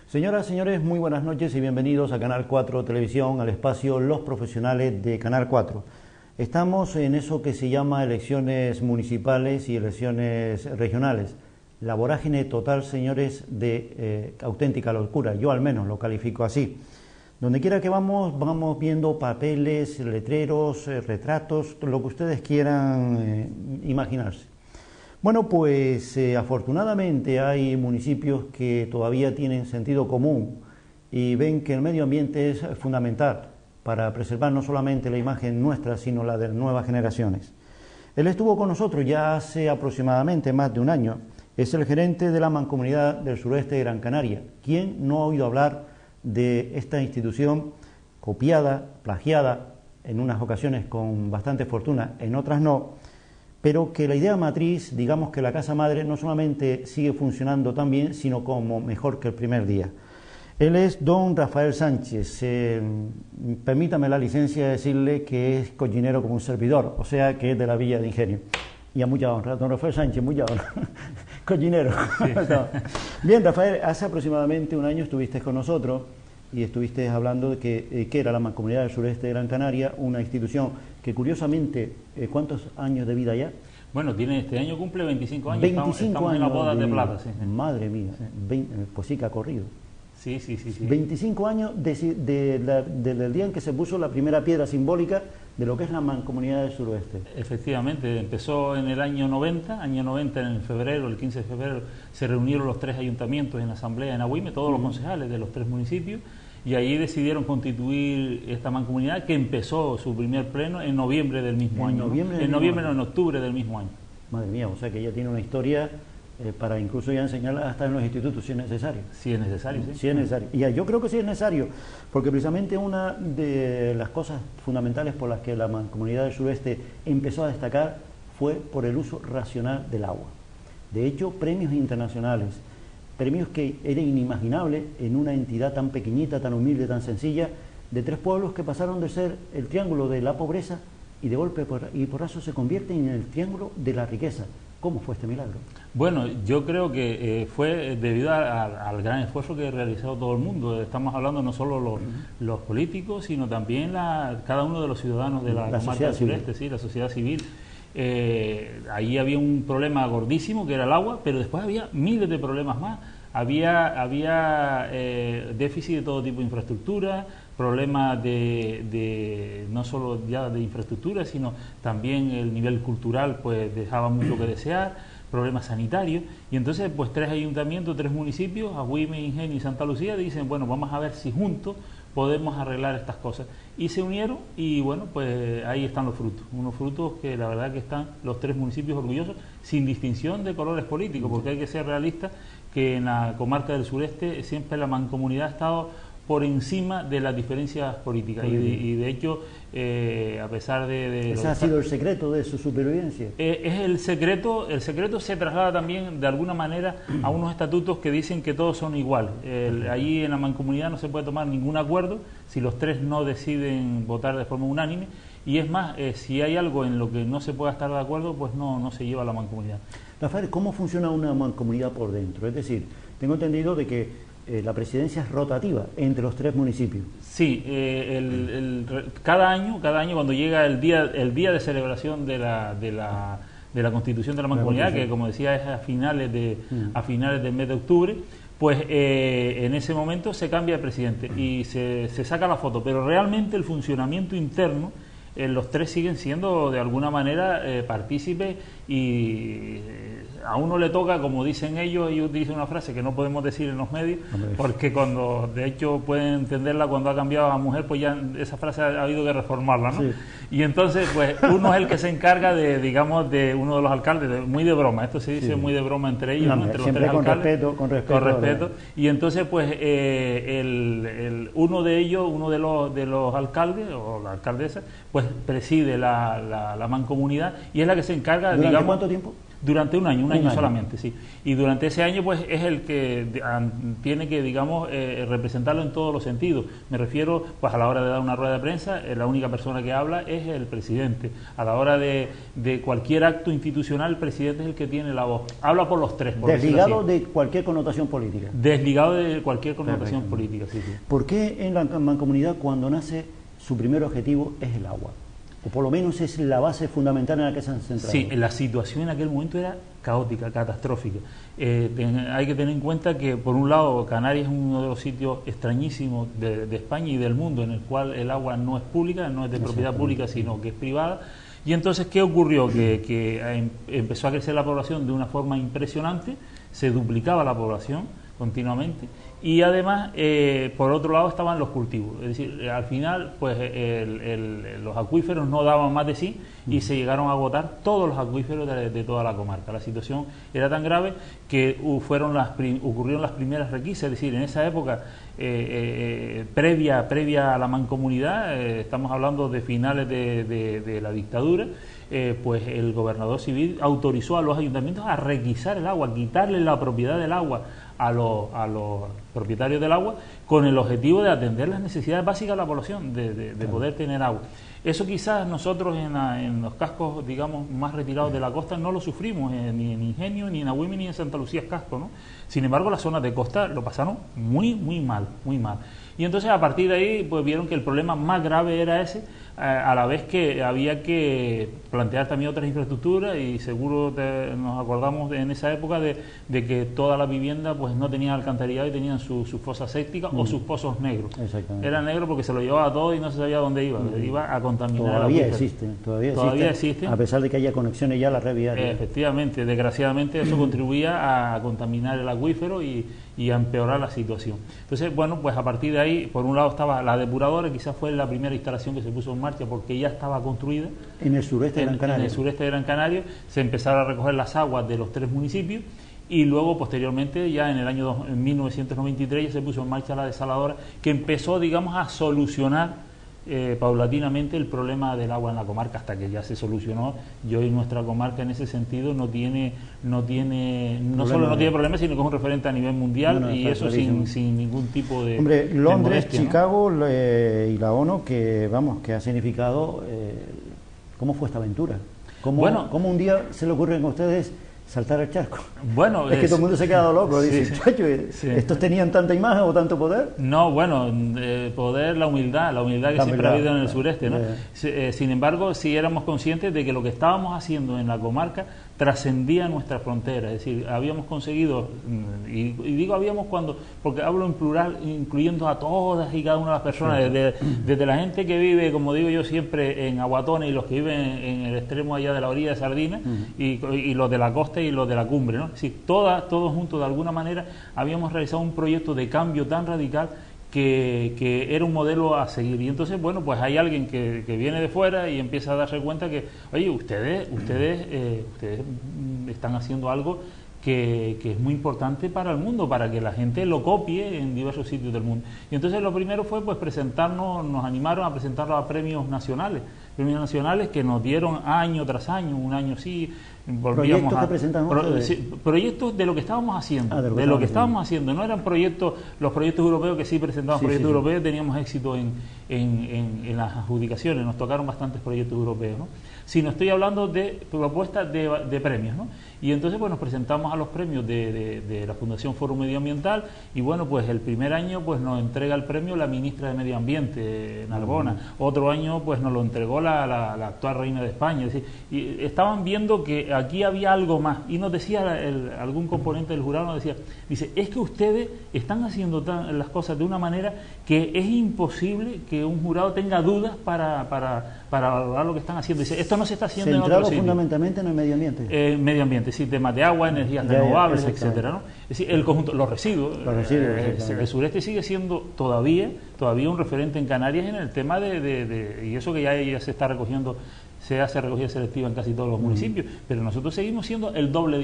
Señoras, señores, muy buenas noches y bienvenidos a Canal 4 Televisión, al espacio Los Profesionales de Canal 4. Estamos en eso que se llama elecciones municipales y elecciones regionales. La vorágine total, señores, de auténtica locura. Yo al menos lo califico así. Donde quiera que vamos viendo papeles, letreros, retratos, lo que ustedes quieran imaginarse. Bueno, pues afortunadamente hay municipios que todavía tienen sentido común y ven que el medio ambiente es fundamental para preservar no solamente la imagen nuestra, sino la de nuevas generaciones. Él estuvo con nosotros ya hace aproximadamente más de un año. Es el gerente de la Mancomunidad del Suroeste de Gran Canaria. ¿Quién no ha oído hablar de esta institución copiada, plagiada, en unas ocasiones con bastante fortuna, en otras no? Pero que la idea matriz, digamos que la casa madre, no solamente sigue funcionando tan bien, sino como mejor que el primer día. Él es don Rafael Sánchez. Permítame la licencia de decirle que es collinero como un servidor, o sea que es de la Villa de Ingenio. Y a mucha honra, don Rafael Sánchez, mucha honra. Collinero. Sí. No. Bien, Rafael, hace aproximadamente un año estuviste con nosotros y estuviste hablando de que era la Mancomunidad del Sureste de Gran Canaria, una institución que curiosamente, ¿cuántos años de vida ya? Bueno, tiene este año cumple 25 años, 25 estamos en la boda de plata. Sí. Madre mía, pues sí que ha corrido. Sí. 25 años desde el día en que se puso la primera piedra simbólica de lo que es la Mancomunidad del Suroeste. Efectivamente, empezó en el año 90 en febrero, el 15 de febrero, se reunieron los tres ayuntamientos en asamblea en Agüime, todos los concejales de los tres municipios, y allí decidieron constituir esta mancomunidad que empezó su primer pleno en noviembre del mismo año. En octubre del mismo año. Madre mía, o sea que ya tiene una historia para incluso ya enseñarla hasta en los institutos, si es necesario. Si es necesario, sí. Si es necesario. Y yo creo que sí es necesario, porque precisamente una de las cosas fundamentales por las que la Mancomunidad del Suroeste empezó a destacar fue por el uso racional del agua. De hecho, premios internacionales, premios que eran inimaginables en una entidad tan pequeñita, tan humilde, tan sencilla, de tres pueblos que pasaron de ser el triángulo de la pobreza y de golpe y porrazo se convierten en el triángulo de la riqueza. ¿Cómo fue este milagro? Bueno, yo creo que fue debido al gran esfuerzo que ha realizado todo el mundo. Estamos hablando no solo los políticos, sino también cada uno de los ciudadanos de la comarca del sureste, sí, la sociedad civil. Ahí había un problema gordísimo que era el agua, pero después había miles de problemas más. Había déficit de todo tipo de infraestructura, problemas no solo ya de infraestructura, sino también el nivel cultural pues dejaba mucho que desear, problemas sanitarios, y entonces pues tres ayuntamientos, tres municipios, Agüime, Ingenio y Santa Lucía, dicen, bueno, vamos a ver si juntos podemos arreglar estas cosas. Y se unieron y bueno, pues ahí están los frutos, unos frutos que la verdad que están los tres municipios orgullosos, sin distinción de colores políticos, porque hay que ser realistas que en la comarca del sureste siempre la mancomunidad ha estado por encima de las diferencias políticas y de hecho, a pesar de ¿Ese ha sido el secreto de su supervivencia? Es el secreto se traslada también de alguna manera a unos estatutos que dicen que todos son iguales. Allí en la mancomunidad no se puede tomar ningún acuerdo si los tres no deciden votar de forma unánime, y es más, si hay algo en lo que no se pueda estar de acuerdo, pues no se lleva a la mancomunidad. Rafael, ¿cómo funciona una mancomunidad por dentro? Es decir, tengo entendido de que la presidencia es rotativa entre los tres municipios. Sí, cada año cuando llega el día de celebración de la constitución de la mancomunidad, que como decía es a finales del mes de octubre, pues en ese momento se cambia de presidente y se saca la foto, pero realmente el funcionamiento interno, los tres siguen siendo de alguna manera partícipes, y a uno le toca, como dicen ellos utilizan una frase que no podemos decir en los medios, porque cuando de hecho pueden entenderla cuando ha cambiado a mujer, pues ya esa frase ha habido que reformarla, ¿no? Sí. Y entonces pues uno es el que se encarga de uno de los alcaldes, muy de broma, esto se dice muy de broma entre ellos, ¿no? Entre los tres alcaldes, con respeto. Y entonces pues uno de ellos, uno de los alcaldes o la alcaldesa, pues preside la mancomunidad y es la que se encarga, ¿Durante cuánto tiempo? Durante un año solamente, sí. Y durante ese año, pues, es el que tiene que, digamos, representarlo en todos los sentidos. Me refiero, pues, a la hora de dar una rueda de prensa, la única persona que habla es el presidente. A la hora de cualquier acto institucional, el presidente es el que tiene la voz. Habla por los tres. Desligado de cualquier connotación política. Desligado de cualquier connotación política, sí, sí. ¿Por qué en la mancomunidad, cuando nace, su primer objetivo es el agua? O por lo menos es la base fundamental en la que se han centrado. Sí, la situación en aquel momento era caótica, catastrófica. Hay que tener en cuenta que, por un lado, Canarias es uno de los sitios extrañísimos de España y del mundo en el cual el agua no es pública, no es de propiedad pública, sino que es privada. Y entonces, ¿qué ocurrió? Que empezó a crecer la población de una forma impresionante, se duplicaba la población continuamente, y además, por otro lado, estaban los cultivos. Es decir, al final, pues los acuíferos no daban más de sí y se llegaron a agotar todos los acuíferos de toda la comarca. La situación era tan grave que ocurrieron las primeras requisas. Es decir, en esa época, previa a la mancomunidad, estamos hablando de finales de la dictadura, pues el gobernador civil autorizó a los ayuntamientos a requisar el agua, a quitarle la propiedad del agua a los propietarios del agua, con el objetivo de atender las necesidades básicas de la población, de poder tener agua. Eso quizás nosotros en los cascos, digamos, más retirados de la costa no lo sufrimos, ni en Ingenio, ni en Agüime, ni en Santa Lucía Casco, ¿no? Sin embargo, las zonas de costa lo pasaron muy mal, muy mal. Y entonces, a partir de ahí, pues vieron que el problema más grave era ese, a la vez que había que plantear también otras infraestructuras, y seguro nos acordamos en esa época de que todas las viviendas pues no tenían alcantarillado y tenían sus fosas sépticas o sus pozos negros. Era negro porque se lo llevaba todo y no se sabía dónde iba, iba a contaminar. Todavía existe, a pesar de que haya conexiones ya a la red viaria. Efectivamente, desgraciadamente eso contribuía a contaminar el acuífero y a empeorar la situación. Entonces, bueno, pues a partir de ahí, por un lado estaba la depuradora, quizás fue la primera instalación que se puso en marcha porque ya estaba construida. En el sureste de Gran Canaria. En el sureste de Gran Canaria se empezaron a recoger las aguas de los 3 municipios y luego, posteriormente, ya en el año 1993, ya se puso en marcha la desaladora, que empezó, digamos, a solucionar paulatinamente el problema del agua en la comarca, hasta que ya se solucionó. Y hoy nuestra comarca en ese sentido no solo no tiene problemas, sino que es un referente a nivel mundial, y eso sin ningún tipo de... Hombre, Londres, de molestia, Chicago, ¿no? Y la ONU, que ha significado... ¿Cómo fue esta aventura? ¿Cómo un día se le ocurren a ustedes saltar el charco? Bueno, es que todo el mundo se ha quedado loco, dice, chacho, ¿estos tenían tanta imagen o tanto poder? No, bueno, poder, la humildad que siempre ha habido en el sureste, ¿no? Sin embargo, sí éramos conscientes de que lo que estábamos haciendo en la comarca trascendía nuestras fronteras. Es decir, habíamos conseguido, y digo habíamos porque hablo en plural, incluyendo a todas y cada una de las personas, desde la gente que vive, como digo yo siempre, en Aguatones, y los que viven en el extremo allá de la orilla de Sardina, y los de la costa y los de la cumbre, ¿no? Es decir, todos juntos, de alguna manera, habíamos realizado un proyecto de cambio tan radical que era un modelo a seguir. Y entonces, bueno, pues hay alguien que viene de fuera y empieza a darse cuenta que, oye, ustedes están haciendo algo que es muy importante para el mundo, para que la gente lo copie en diversos sitios del mundo. Y entonces lo primero fue pues nos animaron a presentarlo a premios nacionales que nos dieron año tras año, un año sí, volvíamos ¿Proyectos que presentaron proyectos de lo que estábamos haciendo, no eran proyectos, los proyectos europeos que sí presentaban proyectos europeos, teníamos éxito en las adjudicaciones, nos tocaron bastantes proyectos europeos, ¿no? Sino estoy hablando de propuestas de premios, ¿no? Y entonces pues nos presentamos a los premios de la Fundación Foro Medioambiental, y bueno, pues el primer año pues nos entrega el premio la ministra de Medio Ambiente, Narbona. Otro año pues nos lo entregó la actual reina de España. Es decir, y estaban viendo que aquí había algo más, y nos decía algún componente del jurado, nos dice, es que ustedes están haciendo las cosas de una manera que es imposible que un jurado tenga dudas para valorar lo que están haciendo. Dice, esto no se está haciendo en otro sitio. Fundamentalmente en el medio ambiente. Medio ambiente, sí, temas de agua, energías renovables, etcétera, ¿no? Es decir, el conjunto, los residuos. El sureste sigue siendo todavía un referente en Canarias en el tema y eso que ya se está recogiendo, se hace recogida selectiva en casi todos los municipios, pero nosotros seguimos siendo el doble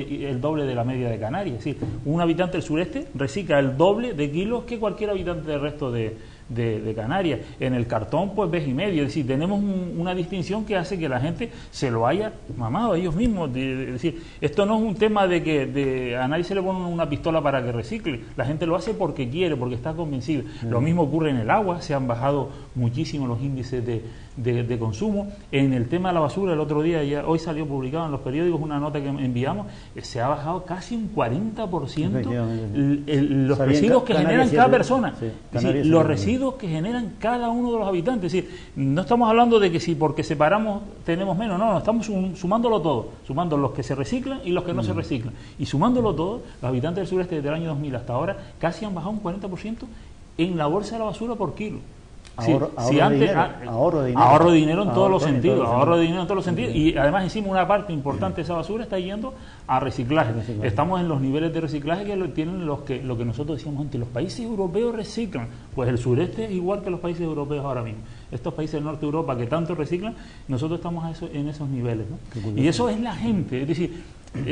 de la media de Canarias. Es decir, un habitante del sureste recicla el doble de kilos que cualquier habitante del resto de de Canarias. En el cartón, pues vez y medio. Es decir, tenemos una distinción que hace que la gente se lo haya mamado a ellos mismos. Es decir, esto no es un tema de que a nadie se le pone una pistola para que recicle. La gente lo hace porque quiere, porque está convencido. Lo mismo ocurre en el agua, se han bajado muchísimo los índices de consumo. En el tema de la basura, el otro día, hoy salió publicado en los periódicos una nota que enviamos, se ha bajado casi un 40% los residuos que generan cada persona. Sí, es decir, los residuos que generan cada uno de los habitantes. Es decir, no estamos hablando de que si porque separamos tenemos menos, no, estamos sumándolo todo, sumando los que se reciclan y los que no se reciclan. Y sumándolo todo, los habitantes del sureste desde el año 2000 hasta ahora casi han bajado un 40% en la bolsa de la basura por kilo. Ahorro de dinero en todos los sentidos, y además encima una parte importante de esa basura está yendo a reciclaje. Estamos en los niveles de reciclaje que tienen lo que nosotros decíamos antes, los países europeos reciclan, pues el sureste es igual que los países europeos ahora mismo. Estos países del norte de Europa que tanto reciclan, nosotros estamos en esos niveles, ¿no? Y eso es la gente, es decir,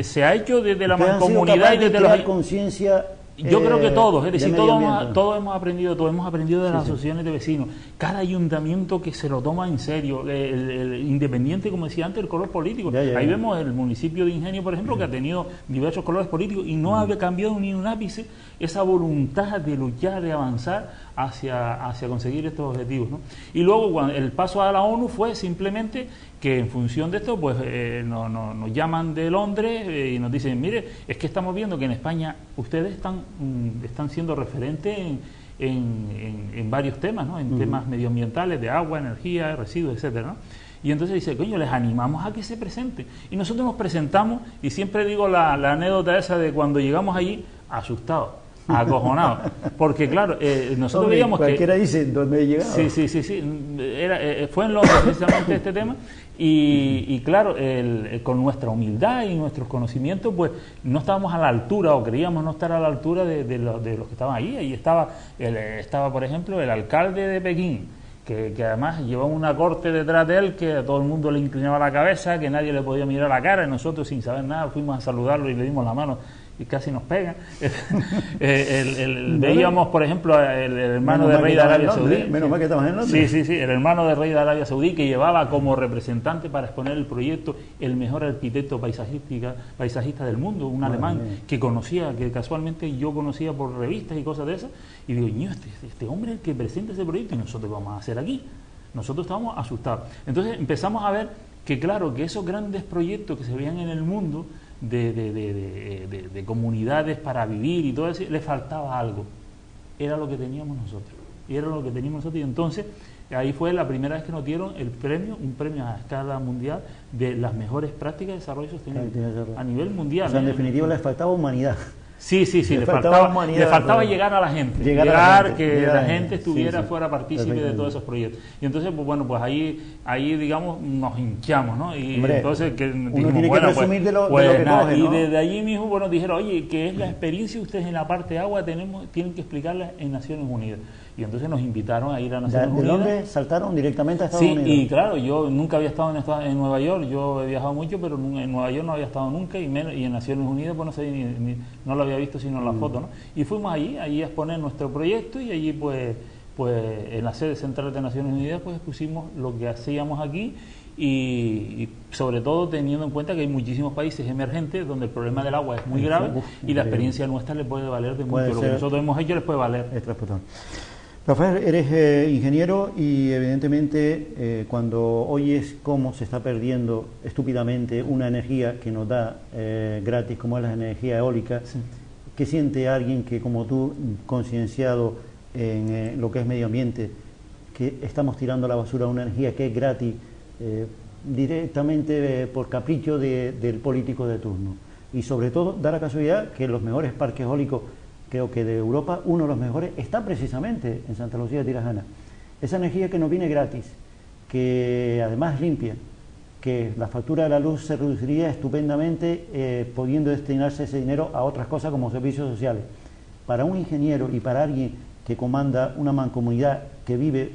se ha hecho desde la mancomunidad y desde la conciencia. Yo creo que todos, es decir, todos hemos aprendido de las asociaciones de vecinos, cada ayuntamiento que se lo toma en serio, independiente, como decía antes, el color político. Ahí vemos el municipio de Ingenio, por ejemplo, que ha tenido diversos colores políticos y no había cambiado ni un ápice esa voluntad de luchar, de avanzar hacia conseguir estos objetivos, ¿no? Y luego cuando el paso a la ONU fue simplemente que en función de esto pues nos llaman de Londres y nos dicen, mire, es que estamos viendo que en España ustedes están siendo referentes en varios temas, ¿no? En temas medioambientales, de agua, energía, residuos, etcétera, ¿no? Y entonces dice, coño, les animamos a que se presenten. Y nosotros nos presentamos, y siempre digo la anécdota esa de cuando llegamos allí, asustados, acojonados, porque claro, nosotros veíamos que cualquiera dice dónde he llegado. Sí, fue en Londres precisamente este tema, y claro, con nuestra humildad y nuestros conocimientos, pues no estábamos a la altura, o creíamos no estar a la altura de los que estaban allí. Ahí estaba, por ejemplo, el alcalde de Pekín, que además llevaba una corte detrás de él, que a todo el mundo le inclinaba la cabeza, que nadie le podía mirar la cara, y nosotros sin saber nada fuimos a saludarlo y le dimos la mano y casi nos pegan. Veíamos, por ejemplo, el hermano de rey de Arabia Saudí. Menos mal que estamos en Londres. Sí, el hermano de rey de Arabia Saudí, que llevaba como representante para exponer el proyecto el mejor arquitecto paisajista del mundo, un alemán que casualmente yo conocía por revistas y cosas de esas, y digo, este hombre es el que presenta ese proyecto y nosotros vamos a hacer aquí. Nosotros estábamos asustados. Entonces empezamos a ver que claro, que esos grandes proyectos que se veían en el mundo de comunidades para vivir y todo eso, le faltaba algo. Era lo que teníamos nosotros. Y entonces ahí fue la primera vez que nos dieron un premio a escala mundial de las mejores prácticas de desarrollo sostenible a nivel mundial. O sea, en definitiva les faltaba humanidad. Sí, le faltaba llegar a la gente, que la gente fuera partícipe de todos esos proyectos. Y entonces, pues ahí digamos, nos hinchamos, ¿no? Y entonces uno tiene que presumir de lo que coge, ¿no? Y desde allí mismo, dijeron, oye, ¿qué es la experiencia ustedes en la parte de agua? Tienen que explicarla en Naciones Unidas. Y entonces nos invitaron a ir a Naciones Unidas. ¿De dónde saltaron directamente a Estados Unidos? Sí, y claro, yo nunca había estado en Nueva York, yo he viajado mucho, pero en Nueva York no había estado nunca, y en Naciones Unidas pues no sé, no lo había visto sino en la foto, ¿no? Y fuimos allí a exponer nuestro proyecto, y allí pues en la sede central de Naciones Unidas pues expusimos lo que hacíamos aquí, y sobre todo teniendo en cuenta que hay muchísimos países emergentes donde el problema del agua es muy grave, y la experiencia nuestra les puede valer de mucho. Lo que nosotros hemos hecho les puede valer. Rafael, eres ingeniero y evidentemente cuando oyes cómo se está perdiendo estúpidamente una energía que nos da gratis, como es la energía eólica, ¿qué siente alguien que como tú, concienciado en lo que es medio ambiente, que estamos tirando a la basura una energía que es gratis directamente por capricho del político de turno? Y sobre todo, da la casualidad que los mejores parques eólicos, creo que de Europa, uno de los mejores, está precisamente en Santa Lucía de Tirajana. Esa energía que nos viene gratis, que además es limpia, que la factura de la luz se reduciría estupendamente pudiendo destinarse ese dinero a otras cosas como servicios sociales. Para un ingeniero y para alguien que comanda una mancomunidad que vive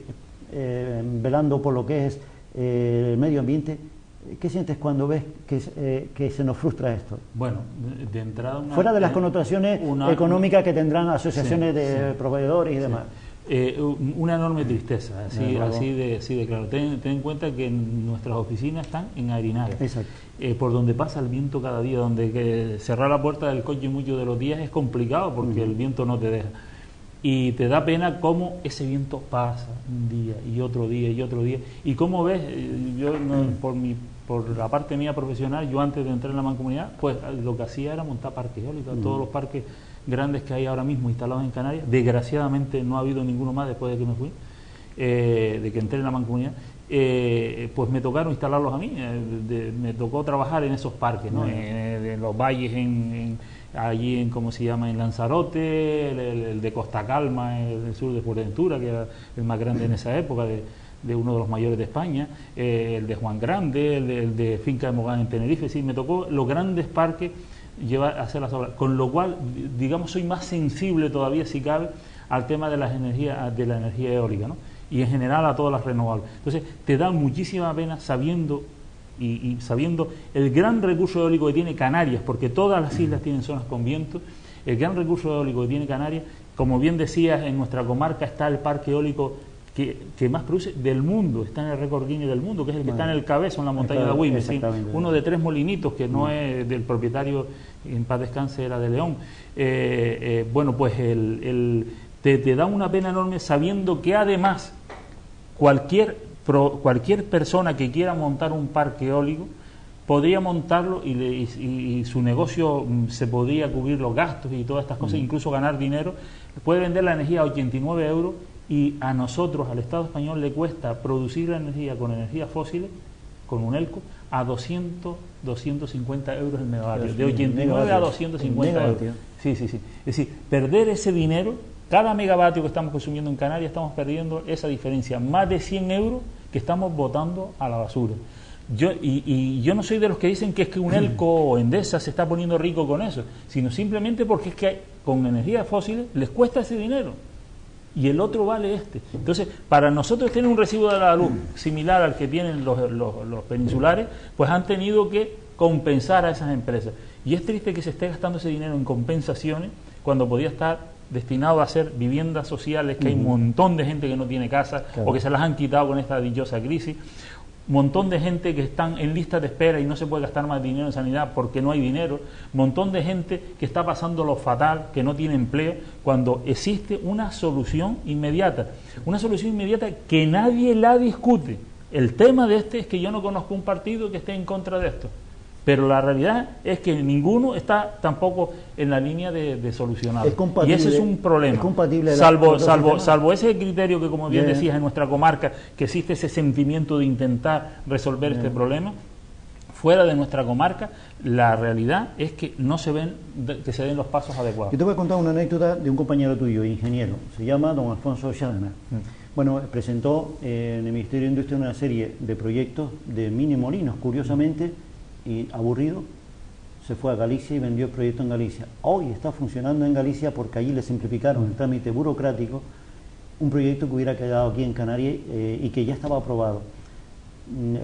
velando por lo que es el medio ambiente, ¿qué sientes cuando ves que se nos frustra esto? Bueno, de entrada... Fuera de las connotaciones económicas que tendrán asociaciones de proveedores y demás. Una enorme tristeza, así de claro. Ten en cuenta que nuestras oficinas están en Arenales, por donde pasa el viento cada día, donde cerrar la puerta del coche muchos de los días es complicado porque el viento no te deja. Y te da pena cómo ese viento pasa un día y otro día y otro día. Y cómo ves, yo por la parte mía profesional, yo antes de entrar en la mancomunidad, pues lo que hacía era montar parques eólicos, todos los parques grandes que hay ahora mismo instalados en Canarias. Desgraciadamente no ha habido ninguno más después de que me fui, de que entré en la mancomunidad. Pues me tocaron instalarlos a mí, me tocó trabajar en esos parques, ¿no? En los valles, allí en, ¿cómo se llama?, en Lanzarote, el de Costa Calma, el sur de Fuerteventura, que era el más grande en esa época, de uno de los mayores de España, el de Juan Grande, el de Finca de Mogán en Tenerife. Sí, me tocó los grandes parques llevar a hacer las obras, con lo cual, digamos, soy más sensible todavía, si cabe, al tema de la energía eólica, ¿no? Y en general a todas las renovables. Entonces te da muchísima pena sabiendo el gran recurso eólico que tiene Canarias, porque todas las islas tienen zonas con viento. El gran recurso eólico que tiene Canarias, como bien decías, en nuestra comarca está el parque eólico que más produce del mundo, está en el récord Guinness del mundo, que es el que está en el Cabezo, en la montaña de Agüimes, ¿sí? Uno de 3 molinitos, que no es del propietario, en paz descanse, era de León. Bueno, pues te da una pena enorme sabiendo que además cualquier persona que quiera montar un parque eólico podría montarlo y su negocio se podría cubrir los gastos y todas estas cosas, incluso ganar dinero. Puede vender la energía a 89 euros y a nosotros, al Estado español, le cuesta producir la energía con energías fósiles, con un ELCO, a 250 euros el megavatio, de 89 a 250 euros. Sí. Es decir, perder ese dinero, cada megavatio que estamos consumiendo en Canarias, estamos perdiendo esa diferencia, más de 100 euros que estamos botando a la basura. Yo no soy de los que dicen que es que un ELCO o Endesa se está poniendo rico con eso, sino simplemente porque es que con energías fósiles les cuesta ese dinero y el otro vale este. Entonces, para nosotros tener un recibo de la luz similar al que tienen los peninsulares, pues han tenido que compensar a esas empresas. Y es triste que se esté gastando ese dinero en compensaciones cuando podía estar destinado a hacer viviendas sociales, que hay un montón de gente que no tiene casa, o que se las han quitado con esta dichosa crisis. Montón de gente que están en lista de espera y no se puede gastar más dinero en sanidad porque no hay dinero. Montón de gente que está pasando lo fatal, que no tiene empleo, cuando existe una solución inmediata que nadie la discute. El tema de es que yo no conozco un partido que esté en contra de esto, pero la realidad es que ninguno está tampoco en la línea de solucionarlo. Y ese es un problema. Salvo ese criterio que, como bien decías, en nuestra comarca, que existe ese sentimiento de intentar resolver este problema, fuera de nuestra comarca, la realidad es que no se ven, que se den los pasos adecuados. Yo te voy a contar una anécdota de un compañero tuyo, ingeniero, se llama don Alfonso Chadana. Bueno, presentó en el Ministerio de Industria una serie de proyectos de mini molinos, curiosamente, y aburrido, se fue a Galicia y vendió el proyecto en Galicia. Hoy está funcionando en Galicia porque allí le simplificaron el trámite burocrático, un proyecto que hubiera quedado aquí en Canarias y que ya estaba aprobado.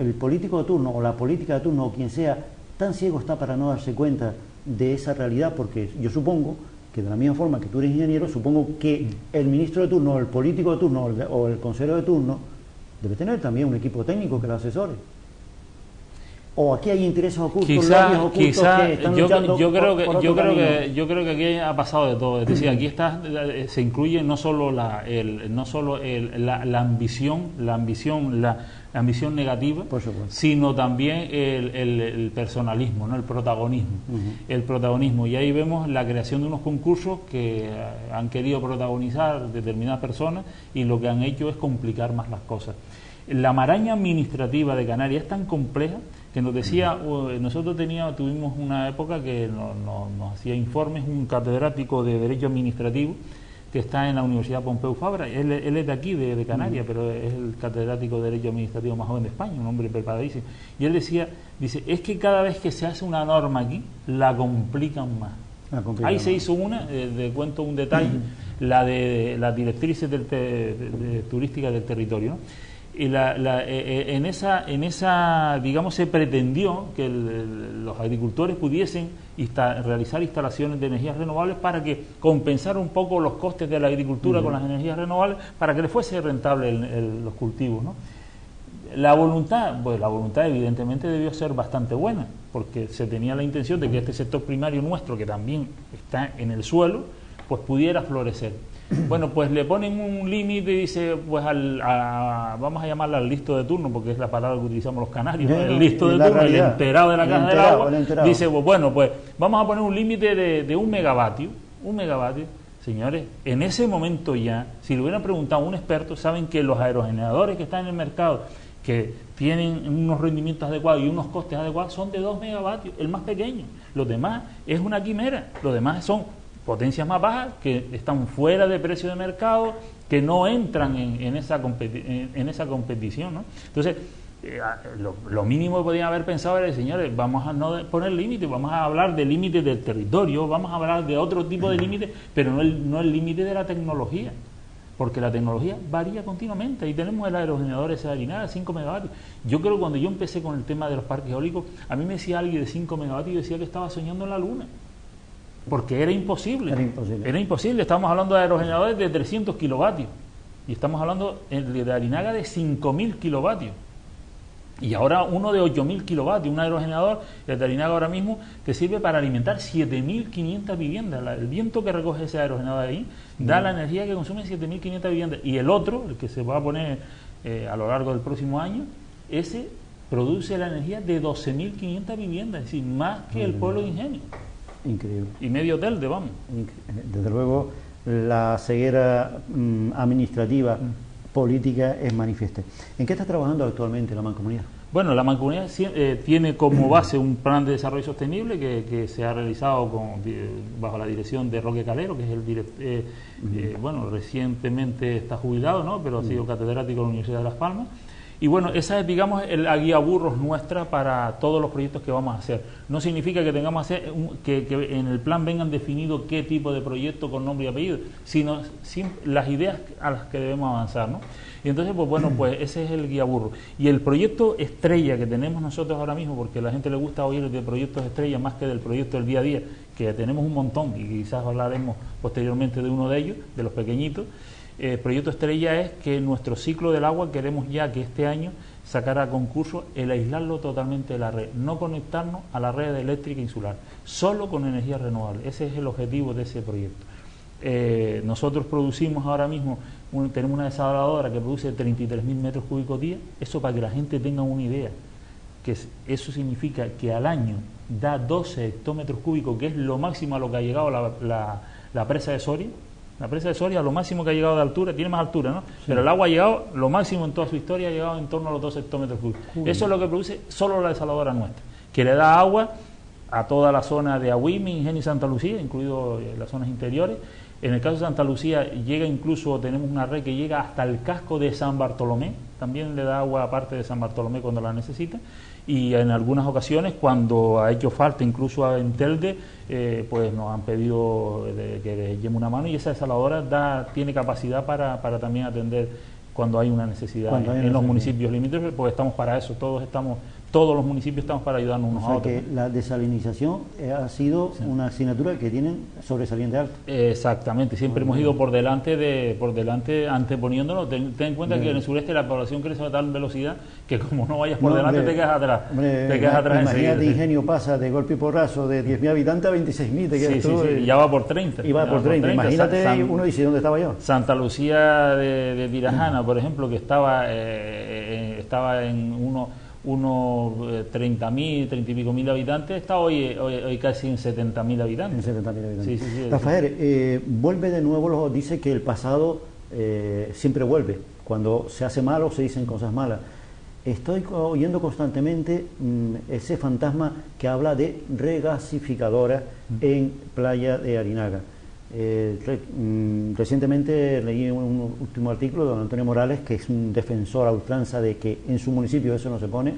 El político de turno o la política de turno o quien sea, tan ciego está para no darse cuenta de esa realidad, porque yo supongo que de la misma forma que tú eres ingeniero, supongo que el ministro de turno, o el político de turno o el consejero de turno debe tener también un equipo técnico que lo asesore. O aquí hay intereses ocultos, quizá que están luchando yo creo que aquí ha pasado de todo. Es decir, aquí se incluye no solo la ambición negativa, sino también el personalismo, ¿no? El protagonismo. Y ahí vemos la creación de unos concursos que han querido protagonizar determinadas personas y lo que han hecho es complicar más las cosas. La maraña administrativa de Canarias es tan compleja que nos decía, nosotros tuvimos una época que nos hacía informes un catedrático de Derecho Administrativo que está en la Universidad Pompeu Fabra. Él es de aquí, de Canarias, pero es el catedrático de Derecho Administrativo más joven de España, un hombre preparadísimo. Y él dice, es que cada vez que se hace una norma aquí, la complican más. Ahí se hizo una, cuento un detalle, la de las directrices turísticas del territorio, ¿no? Y en esa, digamos, se pretendió que los agricultores pudiesen realizar instalaciones de energías renovables para que compensara un poco los costes de la agricultura con las energías renovables, para que les fuese rentable los cultivos, ¿no? La voluntad, pues la voluntad evidentemente debió ser bastante buena, porque se tenía la intención de que este sector primario nuestro, que también está en el suelo, pues pudiera florecer. Bueno, pues le ponen un límite, dice, pues vamos a llamarla al listo de turno, porque es la palabra que utilizamos los canarios, ¿no? El listo de turno, el enterado de la caja del agua, dice, pues bueno, pues vamos a poner un límite de 1 megavatio, 1 megavatio. Señores, en ese momento ya, si le hubieran preguntado a un experto, saben que los aerogeneradores que están en el mercado, que tienen unos rendimientos adecuados y unos costes adecuados, son de 2 megavatios, el más pequeño. Los demás es una quimera, los demás son potencias más bajas que están fuera de precio de mercado, que no entran en esa competición, ¿no? Entonces, lo mínimo que podían haber pensado era, señores, vamos a no poner límites, vamos a hablar de límites del territorio, vamos a hablar de otro tipo de límites, pero no el límite de la tecnología, porque la tecnología varía continuamente. Ahí tenemos el aerogenerador ese de Arinaga, 5 megavatios. Yo creo que cuando yo empecé con el tema de los parques eólicos, a mí me decía alguien de 5 megavatios y decía que estaba soñando en la luna. Porque era imposible. Era imposible. Estamos hablando de aerogeneradores de 300 kilovatios. Y estamos hablando de Arinaga de 5.000 kilovatios. Y ahora uno de 8.000 kilovatios. Un aerogenerador, el de Arinaga ahora mismo, te sirve para alimentar 7.500 viviendas. El viento que recoge ese aerogenerador ahí da la energía que consume 7.500 viviendas. Y el otro, el que se va a poner a lo largo del próximo año, ese produce la energía de 12.500 viviendas. Es decir, más que el pueblo de Ingenio. Increíble. Y medio hotel de vamos. Desde luego, la ceguera administrativa, política es manifiesta. ¿En qué está trabajando actualmente la Mancomunidad? Bueno, la Mancomunidad tiene como base un plan de desarrollo sostenible que se ha realizado bajo la dirección de Roque Calero, que es el director, bueno, recientemente está jubilado, ¿no? Pero ha sido catedrático de la Universidad de Las Palmas. Y bueno, esa es, digamos, la guía burros nuestra para todos los proyectos que vamos a hacer. No significa que tengamos que en el plan vengan definidos qué tipo de proyecto con nombre y apellido, sino las ideas a las que debemos avanzar, ¿no? Y entonces, pues bueno, pues ese es el guía burro. Y el proyecto estrella que tenemos nosotros ahora mismo, porque a la gente le gusta oír de proyectos estrella más que del proyecto del día a día, que tenemos un montón y quizás hablaremos posteriormente de uno de ellos, de los pequeñitos. El proyecto estrella es que nuestro ciclo del agua queremos ya que este año sacar a concurso el aislarlo totalmente de la red, no conectarnos a la red eléctrica insular, solo con energía renovable. Ese es el objetivo de ese proyecto. Nosotros producimos ahora mismo, tenemos una desaladora que produce 33.000 metros cúbicos día. Eso para que la gente tenga una idea, que eso significa que al año da 12 hectómetros cúbicos, que es lo máximo a lo que ha llegado la presa de Soria. La presa de Soria, lo máximo que ha llegado de altura, tiene más altura, ¿no? Sí. Pero el agua ha llegado, lo máximo en toda su historia, ha llegado en torno a los 12 hectómetros cúbicos. Eso es lo que produce solo la desaladora nuestra, que le da agua a toda la zona de Agüime, Ingenio y Santa Lucía, incluido las zonas interiores. En el caso de Santa Lucía llega incluso, tenemos una red que llega hasta el casco de San Bartolomé, también le da agua aparte de San Bartolomé cuando la necesita, y en algunas ocasiones cuando ha hecho falta, incluso en Telde, pues nos han pedido que les echemos una mano, y esa desaladora tiene capacidad para también atender cuando hay una necesidad en los municipios limítrofes, pues estamos para eso, todos los municipios estamos para ayudarnos unos a otros. Que la desalinización ha sido una asignatura que tienen sobresaliente alto. Exactamente, siempre hemos ido por delante anteponiéndonos. Ten en cuenta que en el sureste la población crece a tal velocidad que como no vayas por delante te quedas atrás. Te quedas atrás. Imagínate, Ingenio pasa de golpe y porrazo de 10.000 habitantes a 26.000, te quedas tú. Y ya va por 30. Y va por 30. Imagínate, uno dice, ¿dónde estaba yo? Santa Lucía de Tirajana, por ejemplo, que estaba en unos 30.000, 30 y pico mil habitantes, está hoy casi en 70.000 habitantes. En 70.000 habitantes. Sí. Rafael, vuelve de nuevo, dice que el pasado siempre vuelve. Cuando se hace malo se dicen cosas malas. Estoy oyendo constantemente ese fantasma que habla de regasificadora en Playa de Arinaga. Recientemente leí un último artículo de don Antonio Morales, que es un defensor a ultranza de que en su municipio eso no se pone,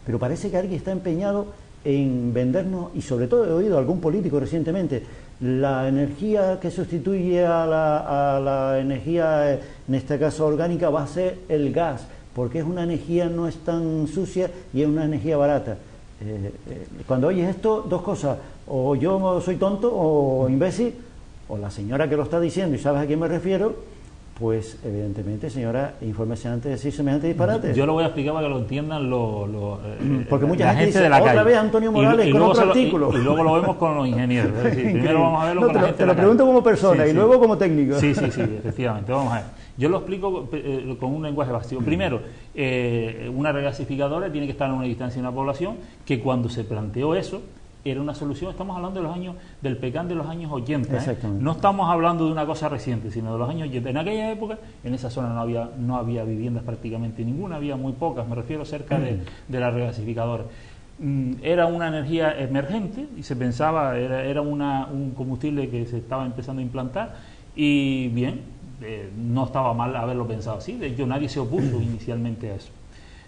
pero parece que alguien está empeñado en vendernos, y sobre todo he oído a algún político recientemente, la energía que sustituye a la energía, en este caso orgánica, va a ser el gas, porque es una energía, no es tan sucia y es una energía barata. Cuando oyes esto, dos cosas: o yo soy tonto o imbécil, o la señora que lo está diciendo y sabes a quién me refiero, pues evidentemente, señora, infórmese antes de decir semejante disparate. Yo lo voy a explicar para que lo entiendan porque mucha gente dice, de la otra calle. vez Antonio Morales con otro artículo. Y luego lo vemos con los ingenieros. Es decir, primero vamos a verlo con la gente te lo pregunto como persona y luego como técnico. Sí, efectivamente. Vamos a ver. Yo lo explico con un lenguaje básico. Primero, una regasificadora tiene que estar a una distancia de una población que cuando se planteó eso, era una solución. Estamos hablando de los años del PECAN de los años 80. No estamos hablando de una cosa reciente, sino de los años 80. En aquella época, en esa zona no había viviendas prácticamente ninguna, había muy pocas, me refiero cerca de la regasificadora. Era una energía emergente y se pensaba, era un combustible que se estaba empezando a implantar y bien, no estaba mal haberlo pensado así. De hecho, nadie se opuso inicialmente a eso.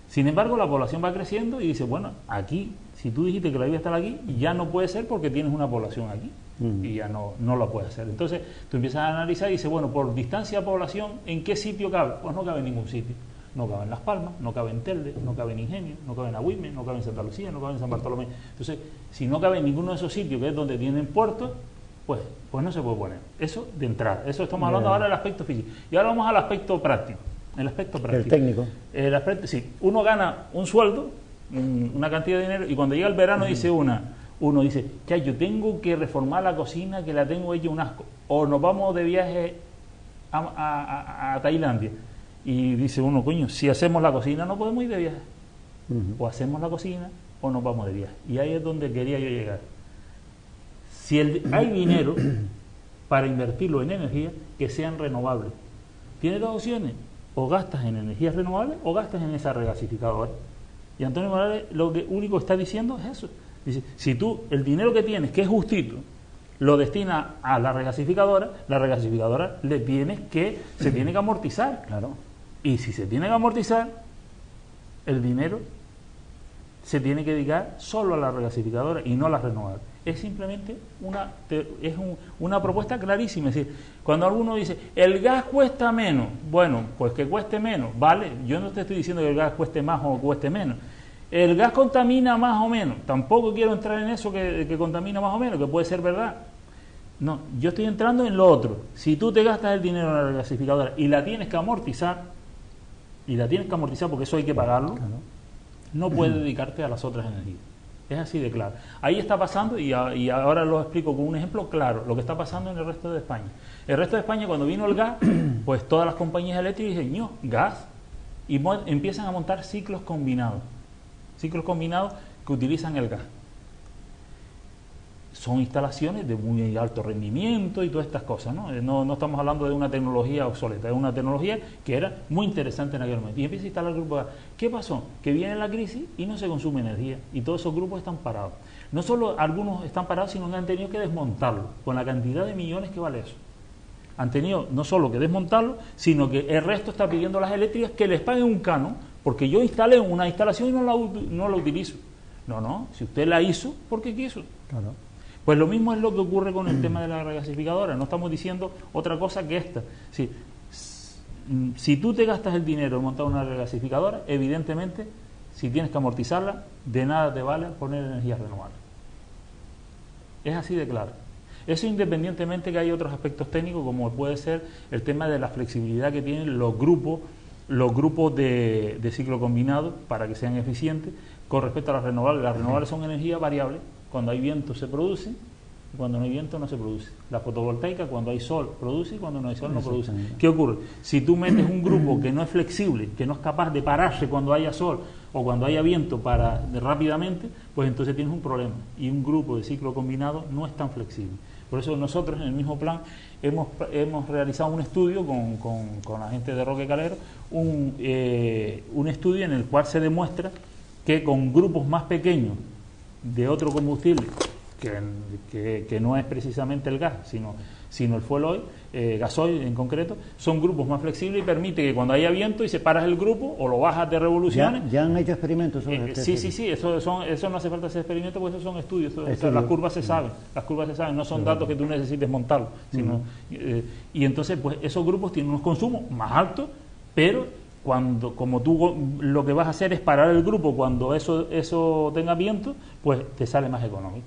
Sin embargo, la población va creciendo y dice, bueno, aquí, si tú dijiste que la iba a estar aquí, ya no puede ser porque tienes una población aquí y ya no lo puede hacer. Entonces, tú empiezas a analizar y dices, bueno, por distancia a población, ¿en qué sitio cabe? Pues no cabe en ningún sitio. No cabe en Las Palmas, no cabe en Telde, no cabe en Ingenio, no cabe en Agüime, no cabe en Santa Lucía, no cabe en San Bartolomé. Entonces, si no cabe en ninguno de esos sitios, que es donde tienen puertos, pues no se puede poner. Eso de entrada. Eso estamos hablando ahora del aspecto físico. Y ahora vamos al aspecto práctico. El aspecto práctico. El técnico. El aspecto, sí. Uno gana un sueldo, una cantidad de dinero, y cuando llega el verano dice uno dice, ya, yo tengo que reformar la cocina, que la tengo hecha un asco. O nos vamos de viaje a Tailandia. Y dice uno, coño, si hacemos la cocina no podemos ir de viaje. O hacemos la cocina o nos vamos de viaje. Y ahí es donde quería yo llegar. Si hay dinero para invertirlo en energía, que sean renovables. Tiene dos opciones: o gastas en energías renovables o gastas en esa regasificadora. Y Antonio Morales lo único que está diciendo es eso. Dice, si tú el dinero que tienes, que es justito, lo destinas a la regasificadora se tiene que amortizar. Claro. Y si se tiene que amortizar, el dinero se tiene que dedicar solo a la regasificadora y no a las renovables. Es simplemente una propuesta clarísima. Es decir, cuando alguno dice, el gas cuesta menos, bueno, pues que cueste menos, ¿vale? Yo no te estoy diciendo que el gas cueste más o cueste menos. El gas contamina más o menos. Tampoco quiero entrar en eso que contamina más o menos, que puede ser verdad. No, yo estoy entrando en lo otro. Si tú te gastas el dinero en la regasificadora y la tienes que amortizar, porque eso hay que pagarlo, no puedes dedicarte a las otras energías. Es así de claro. Ahí está pasando, y ahora lo explico con un ejemplo claro, lo que está pasando en el resto de España. El resto de España, cuando vino el gas, pues todas las compañías eléctricas dicen, no, gas, y empiezan a montar ciclos combinados que utilizan el gas. Son instalaciones de muy alto rendimiento y todas estas cosas, ¿no? No estamos hablando de una tecnología obsoleta, es una tecnología que era muy interesante en aquel momento. Y empieza a instalar el grupo de gas. ¿Qué pasó? Que viene la crisis y no se consume energía y todos esos grupos están parados. No solo algunos están parados, sino que han tenido que desmontarlo, con la cantidad de millones que vale eso. Han tenido no solo que desmontarlo, sino que el resto está pidiendo a las eléctricas que les paguen un canon, porque yo instalé una instalación y no la utilizo. No, si usted la hizo, ¿por qué quiso? Claro. Pues lo mismo es lo que ocurre con el tema de la regasificadora. No estamos diciendo otra cosa que esta. Si tú te gastas el dinero en montar una regasificadora, evidentemente, si tienes que amortizarla, de nada te vale poner energías renovables. Es así de claro. Eso independientemente que hay otros aspectos técnicos, como puede ser el tema de la flexibilidad que tienen los grupos de ciclo combinado para que sean eficientes con respecto a las renovables. Las renovables son energías variables. Cuando hay viento se produce, y cuando no hay viento no se produce. La fotovoltaica, cuando hay sol, produce, y cuando no hay sol no produce. ¿Qué ocurre? Si tú metes un grupo que no es flexible, que no es capaz de pararse cuando haya sol o cuando haya viento rápidamente, pues entonces tienes un problema. Y un grupo de ciclo combinado no es tan flexible. Por eso nosotros en el mismo plan hemos realizado un estudio con la gente de Roque Calero, un estudio en el cual se demuestra que con grupos más pequeños de otro combustible que no es precisamente el gas, sino el fuel oil, gasoil en concreto, son grupos más flexibles y permite que cuando haya viento y separas el grupo o lo bajas de revoluciones. ¿Ya han hecho experimentos sobre sí, eso no hace falta hacer experimentos, porque esos son estudios. Las curvas se saben, no son datos que tú necesites montarlos, sino y entonces pues esos grupos tienen unos consumos más altos, pero como tú lo que vas a hacer es parar el grupo cuando eso tenga viento, pues te sale más económico.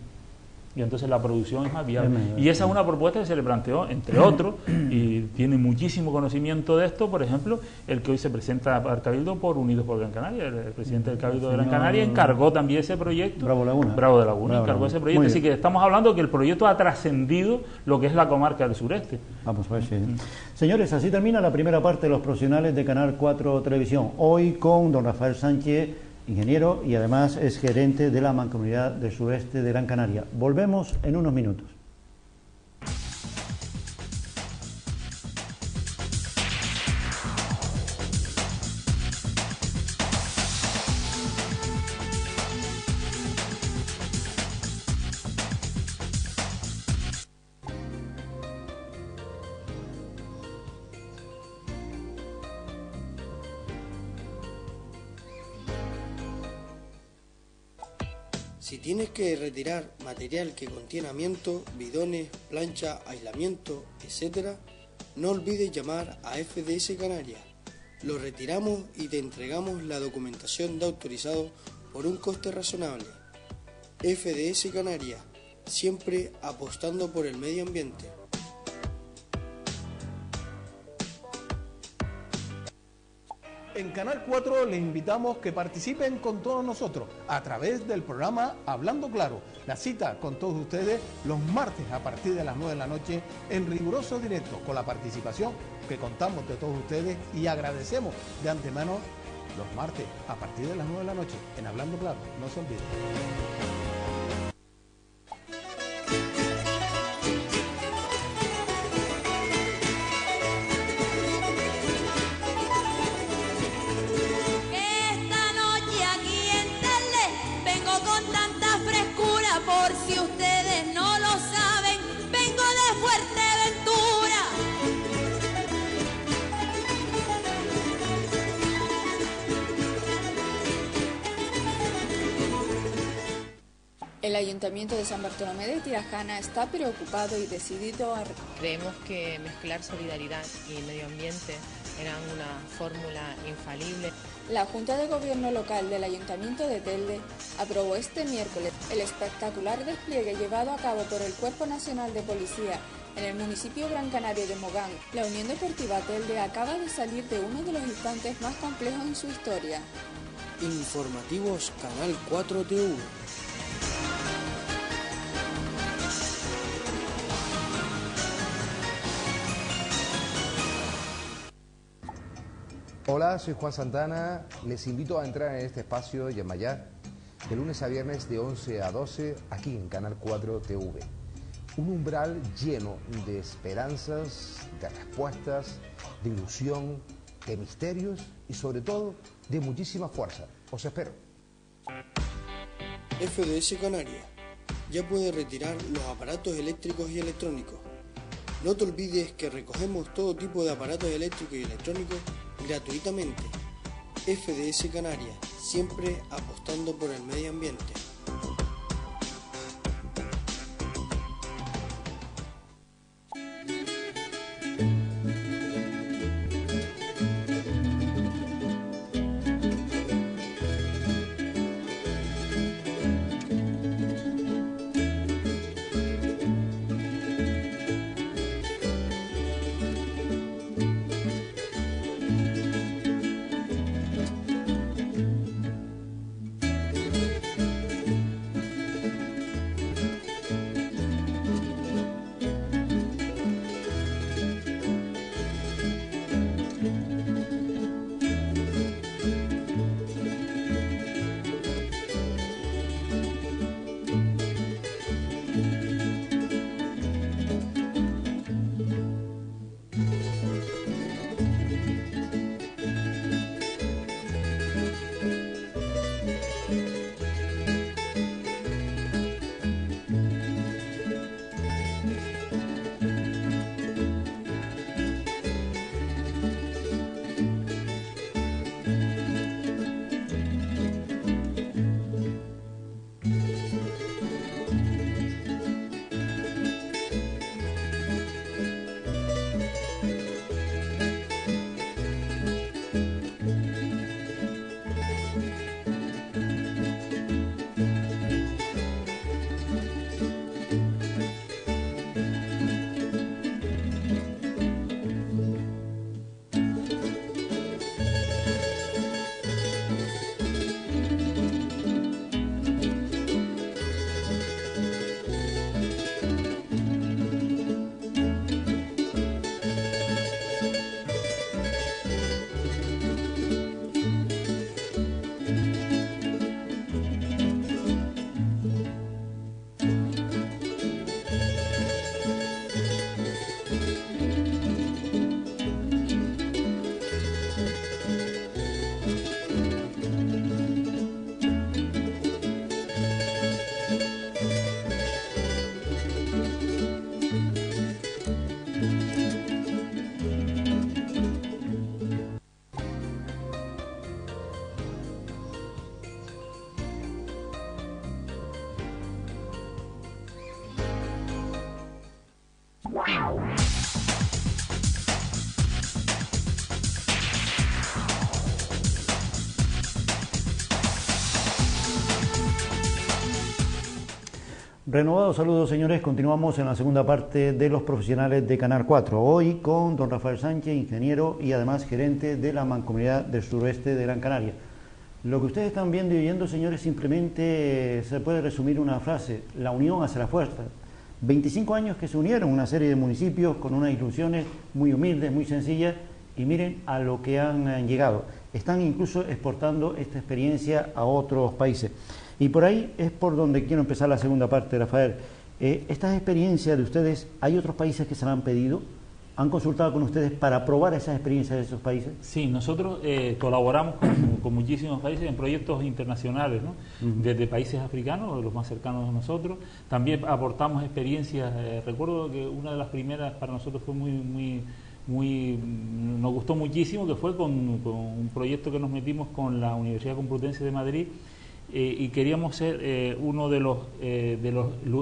Y entonces la producción es más viable. Y esa es una propuesta que se le planteó, entre otros, y tiene muchísimo conocimiento de esto, por ejemplo, el que hoy se presenta al Cabildo por Unidos por Gran Canaria. El presidente del Cabildo de Gran Canaria encargó también ese proyecto. Bravo Laguna. Bravo de Laguna, encargó ese proyecto. Así que estamos hablando que el proyecto ha trascendido lo que es la comarca del sureste. Vamos a ver si... Señores, así termina la primera parte de los profesionales de Canal 4 Televisión. Hoy con don Rafael Sánchez, ingeniero y además es gerente de la Mancomunidad del Sureste de Gran Canaria. Volvemos en unos minutos. Si tienes que retirar material que contiene amianto, bidones, plancha, aislamiento, etc., no olvides llamar a FDS Canarias. Lo retiramos y te entregamos la documentación de autorizado por un coste razonable. FDS Canarias, siempre apostando por el medio ambiente. En Canal 4 les invitamos que participen con todos nosotros a través del programa Hablando Claro. La cita con todos ustedes los martes a partir de las 9 de la noche en riguroso directo, con la participación que contamos de todos ustedes y agradecemos de antemano los martes a partir de las 9 de la noche en Hablando Claro. No se olviden. Por si ustedes no lo saben, vengo de Fuerteventura. El Ayuntamiento de San Bartolomé de Tirajana está preocupado y decidido a... Creemos que mezclar solidaridad y medio ambiente era una fórmula infalible. La Junta de Gobierno Local del Ayuntamiento de Telde aprobó este miércoles el espectacular despliegue llevado a cabo por el Cuerpo Nacional de Policía en el municipio gran canario de Mogán. La Unión Deportiva Telde acaba de salir de uno de los instantes más complejos en su historia. Informativos Canal 4 TV. Hola, soy Juan Santana. Les invito a entrar en este espacio Yamayá de lunes a viernes de 11 a 12 aquí en Canal 4 TV. Un umbral lleno de esperanzas, de respuestas, de ilusión, de misterios y sobre todo de muchísima fuerza. Os espero. FDS Canarias. Ya puedes retirar los aparatos eléctricos y electrónicos. No te olvides que recogemos todo tipo de aparatos eléctricos y electrónicos gratuitamente. FDS Canarias, siempre apostando por el medio ambiente. Renovados saludos, señores. Continuamos en la segunda parte de los profesionales de Canal 4. Hoy con don Rafael Sánchez, ingeniero y además gerente de la Mancomunidad del Suroeste de Gran Canaria. Lo que ustedes están viendo y oyendo, señores, simplemente se puede resumir en una frase: la unión hace la fuerza. 25 años que se unieron una serie de municipios con unas ilusiones muy humildes, muy sencillas, y miren a lo que han llegado. Están incluso exportando esta experiencia a otros países. Y por ahí es por donde quiero empezar la segunda parte, Rafael. Estas experiencias de ustedes, ¿hay otros países que se las han pedido? ¿Han consultado con ustedes para probar esas experiencias de esos países? Sí, nosotros colaboramos con muchísimos países en proyectos internacionales, ¿no? Desde países africanos, los más cercanos a nosotros. También aportamos experiencias. Recuerdo que una de las primeras para nosotros fue nos gustó muchísimo, que fue con un proyecto que nos metimos con la Universidad Complutense de Madrid. Y queríamos ser uno de los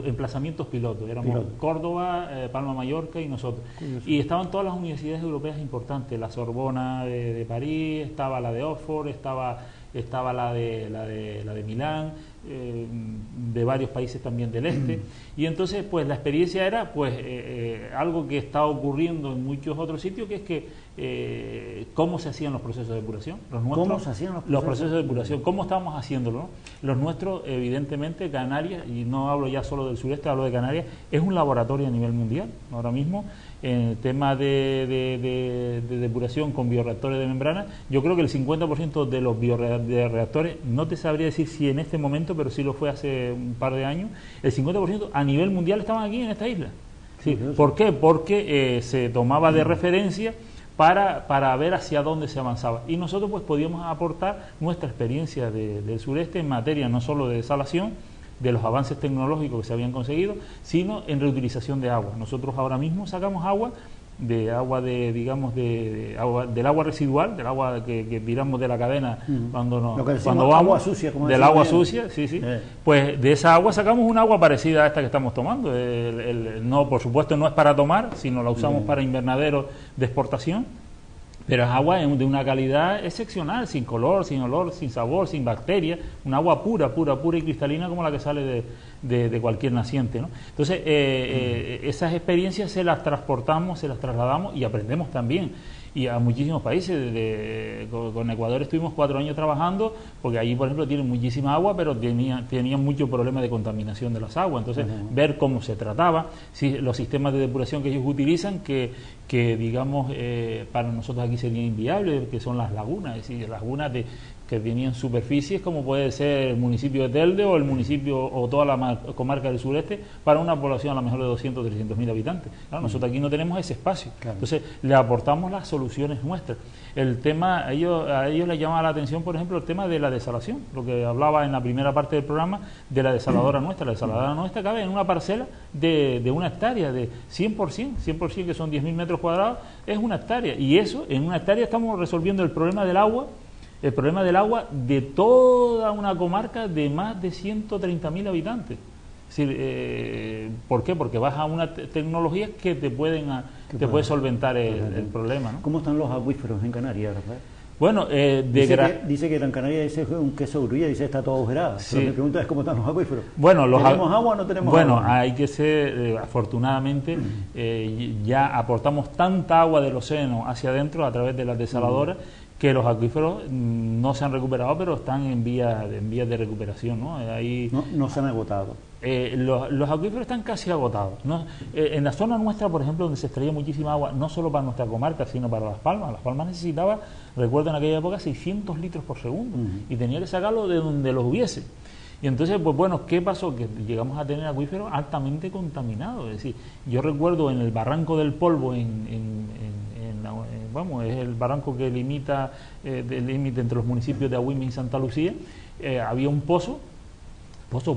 emplazamientos pilotos. Éramos Córdoba, Palma Mallorca y nosotros. Y estaban todas las universidades europeas importantes: la Sorbona de París, estaba la de Oxford, estaba la de Milán, de varios países también del este. Y entonces pues la experiencia era pues algo que está ocurriendo en muchos otros sitios, que es que cómo se hacían los procesos de depuración. ¿Cómo se hacían los procesos de depuración? ¿Cómo estábamos haciéndolo, ¿no? Los nuestros, evidentemente, Canarias, y no hablo ya solo del sureste, hablo de Canarias, es un laboratorio a nivel mundial. Ahora mismo, en el tema de depuración con bioreactores de membrana, yo creo que el 50% de los bioreactores, no te sabría decir si en este momento, pero sí lo fue hace un par de años, el 50% a nivel mundial estaban aquí en esta isla. Sí. ¿Por qué? Porque se tomaba de referencia para ver hacia dónde se avanzaba. Y nosotros pues podíamos aportar nuestra experiencia del sureste en materia no solo de desalación, de los avances tecnológicos que se habían conseguido, sino en reutilización de agua. Nosotros ahora mismo sacamos agua del agua residual, del agua que tiramos de la cadena cuando vamos, agua sucia, como del agua sucia, sí. Pues de esa agua sacamos un agua parecida a esta que estamos tomando. No, por supuesto, no es para tomar, sino la usamos para invernaderos de exportación. Pero es agua de una calidad excepcional, sin color, sin olor, sin sabor, sin bacterias, un agua pura y cristalina como la que sale de cualquier naciente, ¿no? Entonces, esas experiencias se las transportamos, se las trasladamos y aprendemos también. Y a muchísimos países, con Ecuador estuvimos 4 años trabajando, porque allí, por ejemplo, tienen muchísima agua, pero tenían mucho problema de contaminación de las aguas. Entonces, ver cómo se trataba, los sistemas de depuración que ellos utilizan, que digamos, para nosotros aquí serían inviables, que son las lagunas, es decir, lagunas que tenían superficies como puede ser el municipio de Telde o el municipio o toda la comarca del sureste, para una población a lo mejor de 200 o 300 mil habitantes. Claro, nosotros aquí no tenemos ese espacio. Claro. Entonces le aportamos las soluciones nuestras. El tema, a ellos les llamaba la atención, por ejemplo, el tema de la desalación, lo que hablaba en la primera parte del programa de la desaladora nuestra. La desaladora nuestra cabe en una parcela de 1 hectárea, de 100%, que son 10.000 metros cuadrados, es 1 hectárea. Y eso, en 1 hectárea estamos resolviendo el problema del agua de toda una comarca de más de 130.000 habitantes. Es decir, ¿por qué? Porque vas a una tecnología que te puede solventar el problema, ¿no? ¿Cómo están los acuíferos en Canarias, Rafael? Bueno, dice que Gran Canaria es un queso grulla, dice está todo agujerado. Sí. Pero mi pregunta es cómo están los acuíferos. Bueno, ¿tenemos agua o no tenemos agua? Bueno, hay que ser, afortunadamente, ya aportamos tanta agua del océano hacia adentro a través de las desaladoras, que los acuíferos no se han recuperado, pero están en vías de recuperación, ¿no? No se han agotado. Los acuíferos están casi agotados, ¿no? En la zona nuestra, por ejemplo, donde se extraía muchísima agua, no solo para nuestra comarca, sino para Las Palmas. Las Palmas necesitaba, recuerdo en aquella época, 600 litros por segundo, y tenía que sacarlo de donde los hubiese. Y entonces, pues bueno, ¿qué pasó? Que llegamos a tener acuíferos altamente contaminados. Es decir, yo recuerdo en el Barranco del Polvo, vamos, es el barranco que limita el límite entre los municipios de Agüime y Santa Lucía, había un pozo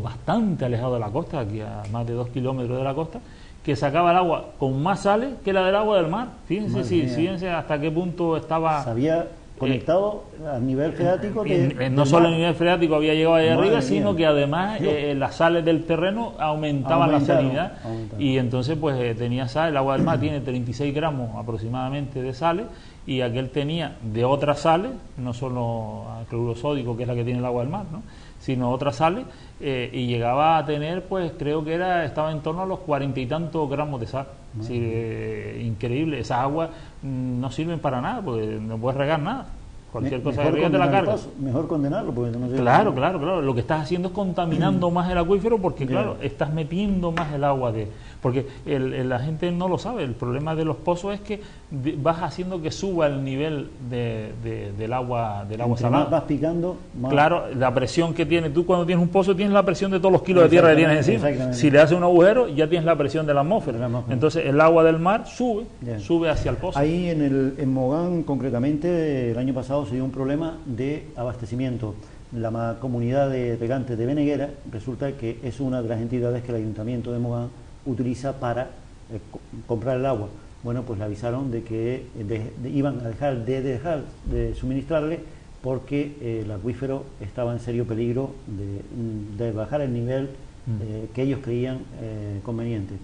bastante alejado de la costa, aquí a más de 2 kilómetros de la costa, que sacaba el agua con más sales que la del agua del mar. Fíjense hasta qué punto estaba... Sabía conectado a nivel freático. No solo a nivel freático había llegado allá arriba, sino que además las sales del terreno aumentaban la salinidad. Y entonces pues tenía sal, el agua del mar tiene 36 gramos aproximadamente de sales, y aquel tenía de otras sales, no solo cloruro sódico, que es la que tiene el agua del mar, ¿no?, sino otras sales, y llegaba a tener, pues creo que estaba en torno a los 40 y tantos gramos de sal. Es decir, increíble. Esas aguas no sirven para nada, porque no puedes regar nada. Cualquier cosa que riegas te la cargas. Mejor condenarlo, porque no sirve. Claro. Lo que estás haciendo es contaminando más el acuífero, porque claro, estás metiendo más el agua porque la gente no lo sabe. El problema de los pozos es que vas haciendo que suba el nivel del agua salada. Más vas picando, más... Claro, la presión que tienes tú cuando tienes un pozo, tienes la presión de todos los kilos de tierra que tienes encima. Si le haces un agujero, ya tienes la presión de la atmósfera. Entonces el agua del mar sube hacia el pozo. Ahí en Mogán, concretamente, el año pasado se dio un problema de abastecimiento. La comunidad de regantes de Beneguera resulta que es una de las entidades que el Ayuntamiento de Mogán utiliza para comprar el agua. Bueno, pues le avisaron de que iban a dejar de suministrarle, porque el acuífero estaba en serio peligro de bajar el nivel que ellos creían conveniente.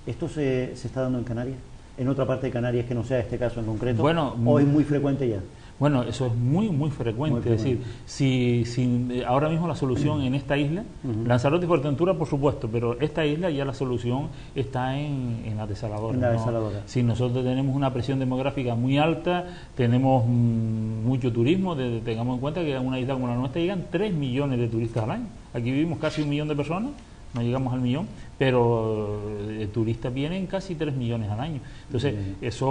¿Esto se está dando en Canarias? ¿En otra parte de Canarias que no sea este caso en concreto? Bueno, ¿o es muy frecuente ya? Bueno, eso es muy frecuente. Es decir, si ahora mismo la solución en esta isla, Lanzarote y Fuerteventura por supuesto, pero esta isla ya la solución está en la desaladora. Si nosotros tenemos una presión demográfica muy alta, tenemos mucho turismo, tengamos en cuenta que en una isla como la nuestra llegan 3 millones de turistas al año. Aquí vivimos casi 1 millón de personas, no llegamos al millón, pero turistas vienen casi 3 millones al año. Entonces, esa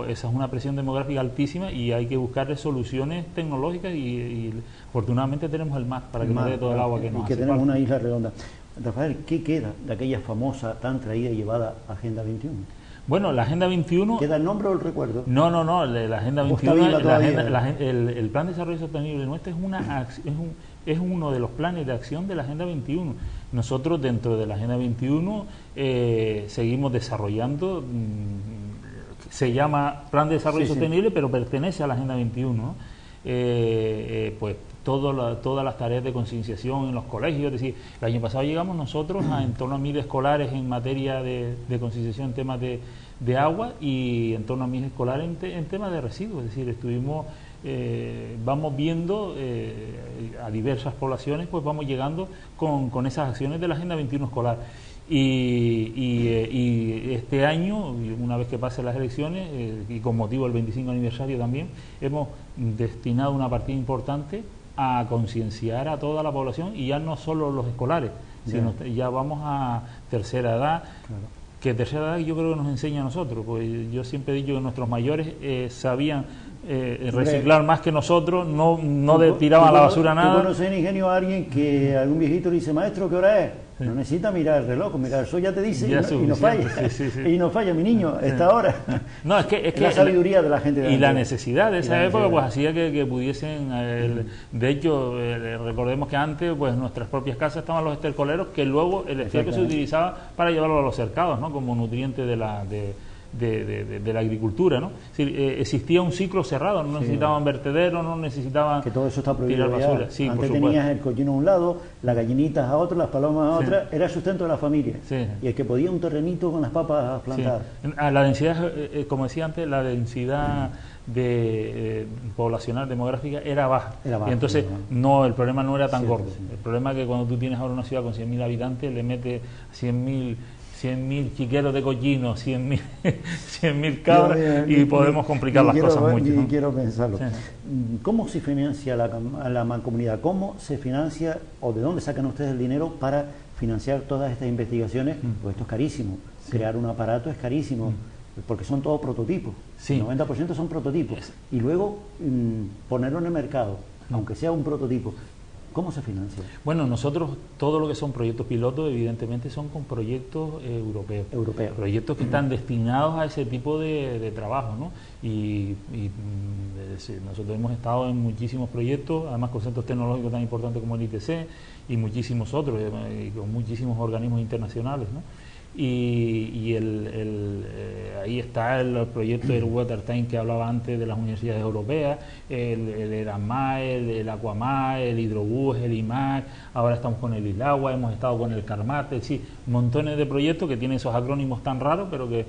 es una presión demográfica altísima, y hay que buscarle soluciones tecnológicas, y afortunadamente tenemos el mar para que nos dé todo el agua que nos hace y que tenemos falta. una isla redonda. Rafael, ¿qué queda de aquella famosa, tan traída y llevada Agenda 21? Bueno, la Agenda 21... ¿Queda el nombre o el recuerdo? No, la Agenda 21, el Plan de Desarrollo Sostenible nuestro es uno de los planes de acción de la Agenda 21. Nosotros dentro de la Agenda 21 seguimos desarrollando, se llama Plan de Desarrollo Sostenible, pero pertenece a la Agenda 21, ¿no? Pues todas las tareas de concienciación en los colegios. Es decir, el año pasado llegamos nosotros a en torno a 1000 escolares en materia de concienciación en temas de agua, y en torno a 1000 escolares en temas de residuos. Es decir, vamos viendo a diversas poblaciones, pues vamos llegando con esas acciones de la Agenda 21 escolar. Y este año, una vez que pasen las elecciones, y con motivo del 25 aniversario también, hemos destinado una partida importante a concienciar a toda la población, y ya no solo los escolares, sino ya vamos a tercera edad. Que tercera edad yo creo que nos enseña a nosotros, pues yo siempre he dicho que nuestros mayores sabían reciclar más que nosotros, no tiraban a la basura nada. ¿Tú conoces en Ingenio a alguien que algún viejito le dice, maestro, ¿qué hora es? No necesita mirar el reloj, mirar el sol ya te dice, ya y no falla. Y no falla, mi niño, esta hora. No, es que la sabiduría de la gente. Y la necesidad de esa época pues hacía que pudiesen... de hecho, recordemos que antes pues nuestras propias casas estaban los estercoleros, que luego el estiércol se utilizaba para llevarlo a los cercados, ¿no?, como nutriente de la agricultura, ¿no? Es decir, existía un ciclo cerrado, no necesitaban vertederos, no necesitaban que todo eso está prohibido tirar basura. Sí, antes tenías el cochino a un lado, las gallinitas a otro, las palomas a otra, era el sustento de la familia. Y el que podía un terrenito con las papas plantadas. La densidad, como decía antes, la densidad poblacional demográfica era baja. Y entonces el problema no era tan gordo. El problema es que cuando tú tienes ahora una ciudad con 100.000 habitantes, le metes 100.000 chiqueros de cochinos, 100.000 cabras, y podemos complicar las cosas mucho. Y quiero pensarlo. ¿Cómo se financia la mancomunidad? ¿Cómo se financia, o de dónde sacan ustedes el dinero para financiar todas estas investigaciones? Pues esto es carísimo. Crear un aparato es carísimo, porque son todos prototipos. El 90% son prototipos. Y luego ponerlo en el mercado, aunque sea un prototipo. ¿Cómo se financia? Bueno, nosotros todo lo que son proyectos pilotos evidentemente son con proyectos europeos. Proyectos que están destinados a ese tipo de trabajo, ¿no? Y nosotros hemos estado en muchísimos proyectos, además con centros tecnológicos tan importantes como el ITC y muchísimos otros, y con muchísimos organismos internacionales, ¿no? Ahí está el proyecto del WaterTime que hablaba antes de las universidades europeas, el ERASMAE, el AquaMae, el Hidrobús, el IMAC, ahora estamos con el ISLAGUA, hemos estado con el CARMAT, es decir, montones de proyectos que tienen esos acrónimos tan raros, pero que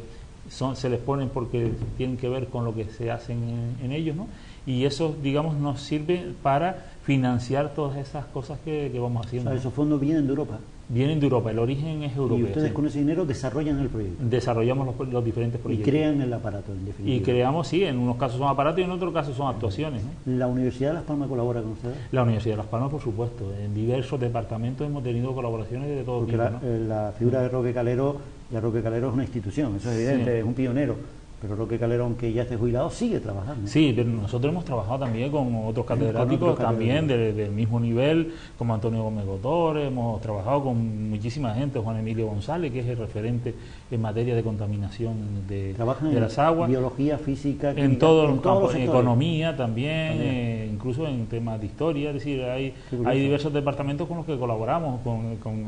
se les ponen porque tienen que ver con lo que se hacen en ellos, ¿no? Y eso, digamos, nos sirve para financiar todas esas cosas que vamos haciendo. O sea, esos fondos vienen de Europa. Vienen de Europa, el origen es europeo. Y ustedes con ese dinero desarrollan el proyecto. Desarrollamos los diferentes proyectos. Y crean el aparato, en definitiva. Y creamos, sí, en unos casos son aparatos y en otros casos son actuaciones, ¿no? ¿La Universidad de Las Palmas colabora con ustedes? La Universidad de Las Palmas, por supuesto. En diversos departamentos hemos tenido colaboraciones de todo tipo, ¿no? La figura de Roque Calero, ya Roque Calero es una institución, eso es evidente, sí. Es un pionero. Pero Roque Calero, aunque ya esté jubilado, sigue trabajando. Sí, pero nosotros hemos trabajado también con otros catedráticos también del mismo nivel, como Antonio Gómez Gotore, hemos trabajado con muchísima gente, Juan Emilio González, que es el referente en materia de contaminación de las aguas. Biología, física, química, en todos los campos, en economía también, incluso en temas de historia, es decir, hay diversos departamentos con los que colaboramos,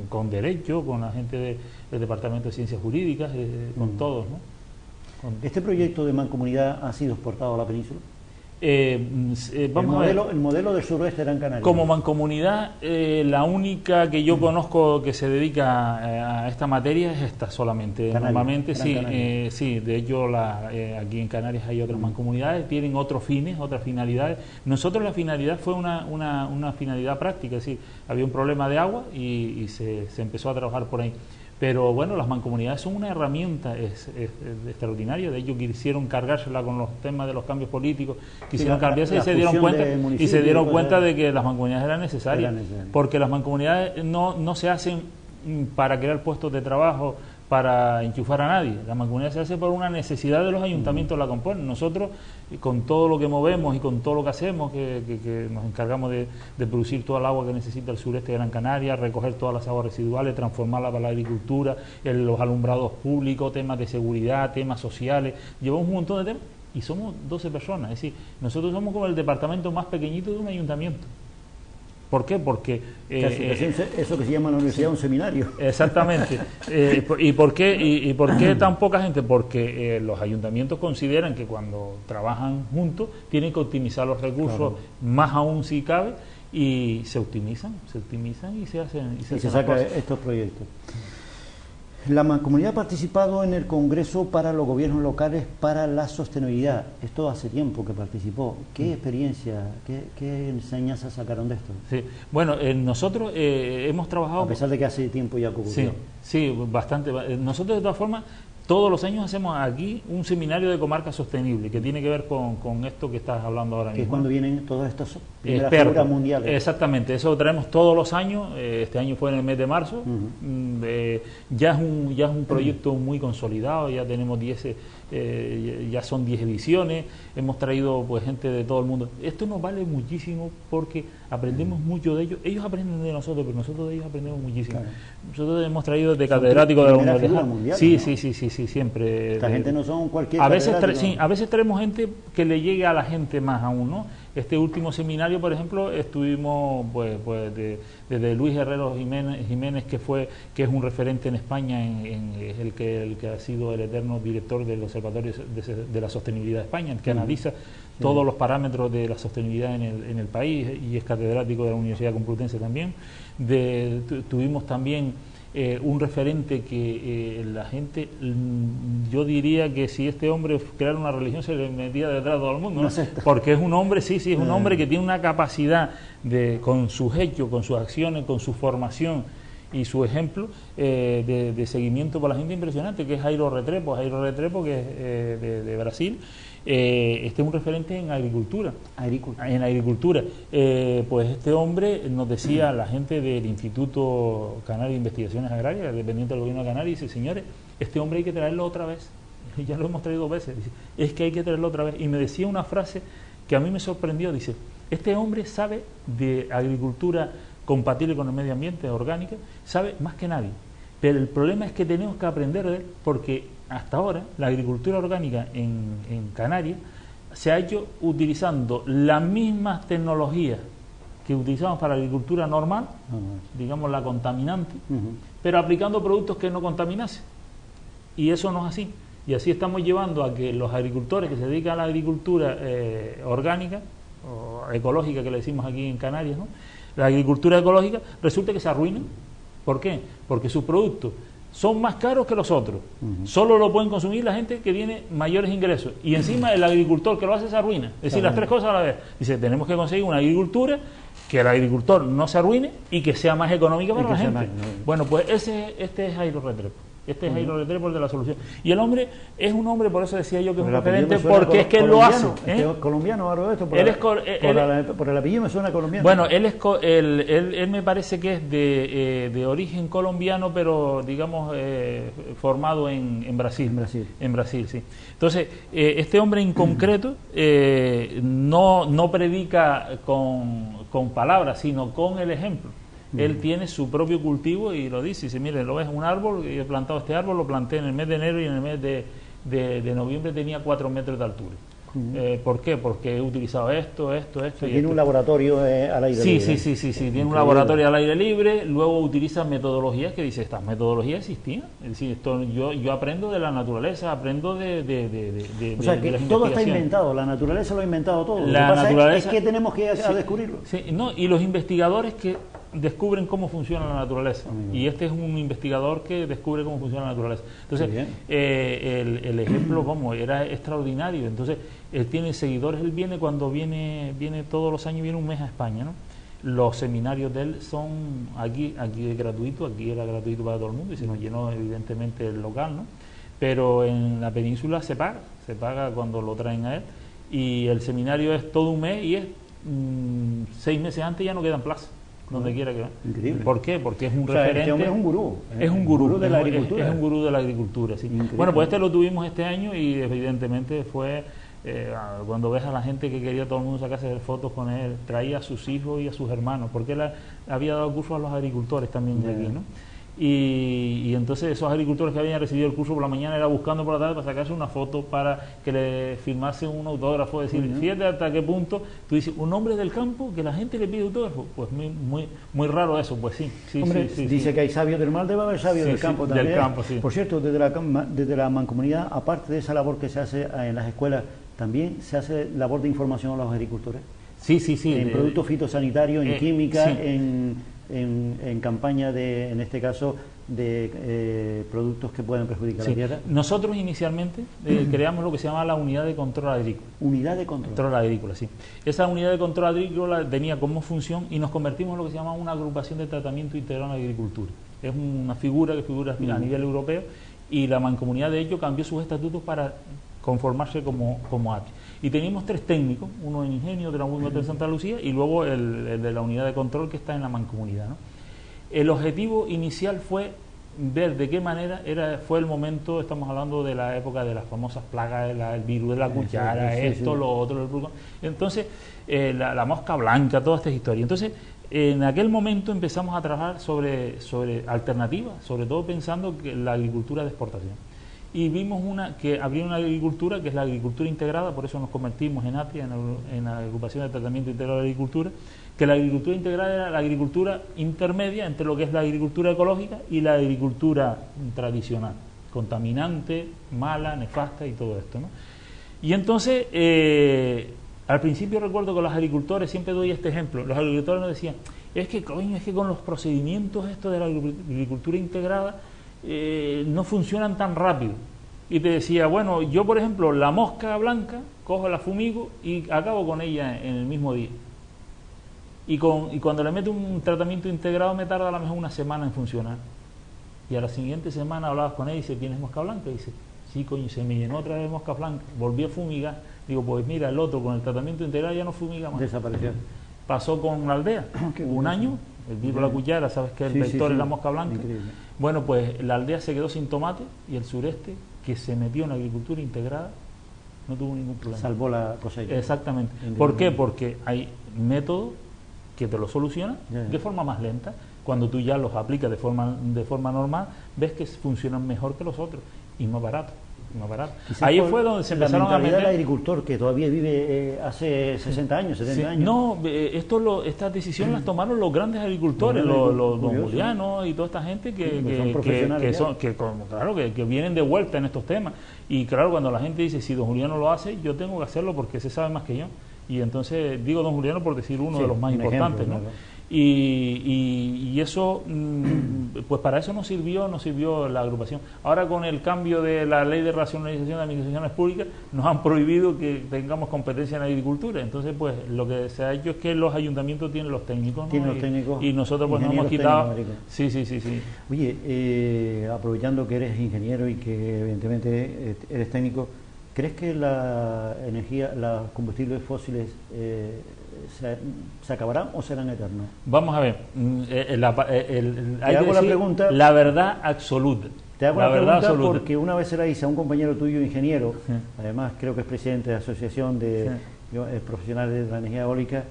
con Derecho, con la gente del Departamento de Ciencias Jurídicas, con todos, ¿no? ¿Este proyecto de mancomunidad ha sido exportado a la península? El modelo del suroeste de Gran Canaria. Como mancomunidad, la única que yo conozco que se dedica a esta materia es esta solamente. Canaria, Normalmente Gran sí, de hecho aquí en Canarias hay otras mancomunidades, tienen otros fines, otras finalidades. Nosotros la finalidad fue una finalidad práctica, es decir, había un problema de agua y se empezó a trabajar por ahí. Pero bueno, las mancomunidades son una herramienta extraordinaria. De ellos quisieron cargársela con los temas de los cambios políticos, quisieron cambiarse y se dieron cuenta de que las mancomunidades eran necesarias. Porque las mancomunidades no se hacen para crear puestos de trabajo, para enchufar a nadie. La mancomunidad se hace por una necesidad de los ayuntamientos la componen. Nosotros, con todo lo que movemos y con todo lo que hacemos, que nos encargamos de producir toda el agua que necesita el sureste de Gran Canaria, recoger todas las aguas residuales, transformarlas para la agricultura, los alumbrados públicos, temas de seguridad, temas sociales, llevamos un montón de temas y somos 12 personas. Es decir, nosotros somos como el departamento más pequeñito de un ayuntamiento. ¿Por qué? Porque... eso que se llama en la universidad un seminario. Exactamente. ¿Y por qué tan poca gente? Porque los ayuntamientos consideran que cuando trabajan juntos tienen que optimizar los recursos, claro, más aún si cabe, y se optimizan y se hacen... Y se sacan estos proyectos. La mancomunidad ha participado en el Congreso para los Gobiernos Locales para la Sostenibilidad. Esto hace tiempo que participó. ¿Qué experiencia, qué enseñanzas sacaron de esto? Sí, bueno, nosotros hemos trabajado... A pesar de que hace tiempo ya ocurrió. Sí, bastante. Nosotros de todas formas, todos los años hacemos aquí un seminario de comarca sostenible que tiene que ver con esto que estás hablando ahora mismo. Que es cuando vienen todos estos figuras mundiales. Exactamente, eso lo traemos todos los años. Este año fue en el mes de marzo. Ya es un proyecto muy consolidado, ya tenemos 10, ya son 10 ediciones, hemos traído pues gente de todo el mundo. Esto nos vale muchísimo porque aprendemos mucho de ellos. Ellos aprenden de nosotros, pero nosotros de ellos aprendemos muchísimo. Claro. Nosotros hemos traído de catedráticos de la universidad. Sí, ¿no? Sí, siempre. Esta gente no son cualquier a veces traemos gente que le llegue a la gente más aún, ¿no? Este último seminario, por ejemplo, estuvimos pues desde Luis Herrero Jiménez, que es un referente en España, es el que ha sido el eterno director del Observatorio de la Sostenibilidad de España, el que analiza todos los parámetros de la sostenibilidad en el país, y es catedrático de la Universidad Complutense también. Tuvimos también un referente que la gente, yo diría que si este hombre creara una religión se le metía detrás de todo el mundo, ¿no? Porque es un hombre, es un hombre que tiene una capacidad con sus hechos, con sus acciones, con su formación y su ejemplo de seguimiento por la gente impresionante, que es Jairo Restrepo, que es de Brasil. Este es un referente en agricultura. En agricultura. Pues este hombre nos decía, la gente del Instituto Canario de Investigaciones Agrarias, dependiente del gobierno de Canarias, dice: señores, este hombre hay que traerlo otra vez. Ya lo hemos traído 2 veces. Dice, es que hay que traerlo otra vez. Y me decía una frase que a mí me sorprendió. Dice: este hombre sabe de agricultura compatible con el medio ambiente, orgánica, sabe más que nadie. Pero el problema es que tenemos que aprender de él, porque hasta ahora la agricultura orgánica en Canarias se ha hecho utilizando las mismas tecnologías que utilizamos para la agricultura normal, digamos la contaminante, pero aplicando productos que no contaminasen. Y eso no es así. Y así estamos llevando a que los agricultores que se dedican a la agricultura orgánica o ecológica, que le decimos aquí en Canarias, ¿no? La agricultura ecológica resulta que se arruinan. ¿Por qué? Porque sus productos son más caros que los otros. Solo lo pueden consumir la gente que tiene mayores ingresos. Y encima el agricultor que lo hace se arruina. Es decir, las tres cosas a la vez. Dice, tenemos que conseguir una agricultura que el agricultor no se arruine y que sea más económica para la gente. Bueno, pues este es Jairo Restrepo. Este es Jairo Restrepo, el de la solución. Y el hombre es un hombre, por eso decía yo que es un referente, porque es que él lo hace. ¿Es colombiano algo de esto? Por el apellido me suena colombiano. Bueno, él me parece que es de origen colombiano, pero digamos formado en Brasil. En Brasil, sí. Entonces, este hombre en concreto no predica con palabras, sino con el ejemplo. Él tiene su propio cultivo y lo dice, mire, lo ves, un árbol, yo he plantado este árbol, lo planté en el mes de enero y en el mes de noviembre tenía 4 metros de altura. ¿Por qué? Porque he utilizado esto. Tiene un laboratorio al aire libre. Sí, tiene un laboratorio al aire libre, luego utiliza metodologías que dice, estas metodologías existían. Es decir, yo aprendo de la naturaleza, aprendo de o sea, que todo está inventado, la naturaleza lo ha inventado todo. Lo que pasa es que tenemos que ir a descubrirlo. Sí, no, y los investigadores que descubren cómo funciona la naturaleza, y este es un investigador que descubre cómo funciona la naturaleza. Entonces, el ejemplo, era extraordinario. Entonces, él tiene seguidores, él viene todos los años, viene un mes a España, ¿no? Los seminarios de él son aquí es gratuito, aquí era gratuito para todo el mundo y se nos llenó evidentemente el local, ¿no? Pero en la península se paga cuando lo traen a él, y el seminario es todo un mes y es 6 meses antes ya no quedan plazas. Donde quiera que va. Increíble. ¿Por qué? Porque es un referente. Este hombre es un gurú. Es un gurú de la agricultura. Es un gurú de la agricultura, sí. Increíble. Bueno, pues este lo tuvimos este año y evidentemente fue cuando ves a la gente que quería todo el mundo sacarse fotos con él, traía a sus hijos y a sus hermanos, porque él había dado cursos a los agricultores también de aquí, ¿no? Y entonces esos agricultores que habían recibido el curso por la mañana era buscando por la tarde para sacarse una foto para que le firmase un autógrafo, decir, fíjate hasta qué punto tú dices, un hombre del campo que la gente le pide autógrafo, pues muy raro eso, pues sí. Hombre, dice que hay sabios del mar, debe haber sabios del campo también. Del campo, sí. Por cierto, desde la mancomunidad, aparte de esa labor que se hace en las escuelas, también se hace labor de información a los agricultores. Sí. En productos fitosanitarios, en química, en campaña en este caso, de productos que pueden perjudicar la tierra. Nosotros inicialmente creamos lo que se llama la unidad de control agrícola. Unidad de control. Control agrícola, sí. Esa unidad de control agrícola tenía como función y nos convertimos en lo que se llama una agrupación de tratamiento integral en la agricultura. Es una figura que figura a nivel europeo, y la mancomunidad de hecho cambió sus estatutos para conformarse como API. Y teníamos 3 técnicos, uno en Ingenio, otro en Santa Lucía, y luego el de la unidad de control que está en la mancomunidad, ¿no? El objetivo inicial fue ver de qué manera fue el momento, estamos hablando de la época de las famosas plagas, el virus de la cuchara, lo otro, el bruco. Entonces, la mosca blanca, toda esta historia. Entonces, en aquel momento empezamos a trabajar sobre alternativas, sobre todo pensando que la agricultura de exportación. Y vimos que habría una agricultura que es la agricultura integrada, por eso nos convertimos en ATIA, en la agrupación de tratamiento integrado de la agricultura, que la agricultura integrada era la agricultura intermedia entre lo que es la agricultura ecológica y la agricultura tradicional, contaminante, mala, nefasta y todo esto, ¿no? Y entonces, al principio recuerdo que los agricultores, siempre doy este ejemplo, los agricultores nos decían, es que con los procedimientos estos de la agricultura integrada, no funcionan tan rápido. Y te decía, bueno, yo por ejemplo la mosca blanca cojo, la fumigo y acabo con ella en el mismo día, y cuando le meto un tratamiento integrado me tarda a lo mejor una semana en funcionar, y a la siguiente semana hablabas con él y dice, ¿tienes mosca blanca? Y dice, sí, coño, se me llenó otra vez mosca blanca, volví a fumigar, digo, pues mira, el otro con el tratamiento integral ya no fumiga más, desapareció. Pasó con la aldea, un año, el virus de la cuchara, sabes que el vector es la mosca blanca. Increíble. Bueno, pues la aldea se quedó sin tomate, y el sureste, que se metió en la agricultura integrada, no tuvo ningún problema. Salvó la cosecha. Exactamente. ¿Por qué? Porque hay métodos que te lo solucionan de forma más lenta. Cuando tú ya los aplicas de forma normal, ves que funcionan mejor que los otros y más barato. Ahí fue donde se empezaron a meter. La mentalidad del agricultor que todavía vive hace 60 años, 70 años. No, estas decisiones las tomaron los grandes agricultores, los don Juliano y toda esta gente que son profesionales, que vienen de vuelta en estos temas. Y claro, cuando la gente dice, si don Juliano lo hace, yo tengo que hacerlo porque se sabe más que yo. Y entonces digo don Juliano por decir uno de los más importantes, ¿no? y eso, pues para eso nos sirvió la agrupación. Ahora con el cambio de la ley de racionalización de administraciones públicas nos han prohibido que tengamos competencia en agricultura, entonces pues lo que se ha hecho es que los ayuntamientos tienen los técnicos, ¿no? Tienen los técnicos, y nosotros pues nos hemos quitado. Sí. Oye, aprovechando que eres ingeniero y que evidentemente eres técnico, ¿crees que la energía, los combustibles fósiles se acabarán o serán eternos? Vamos a ver, Te hago la pregunta, la verdad absoluta. Te hago la pregunta porque una vez se la hice a un compañero tuyo ingeniero, además creo que es presidente de la Asociación de Profesionales de la Energía Eólica,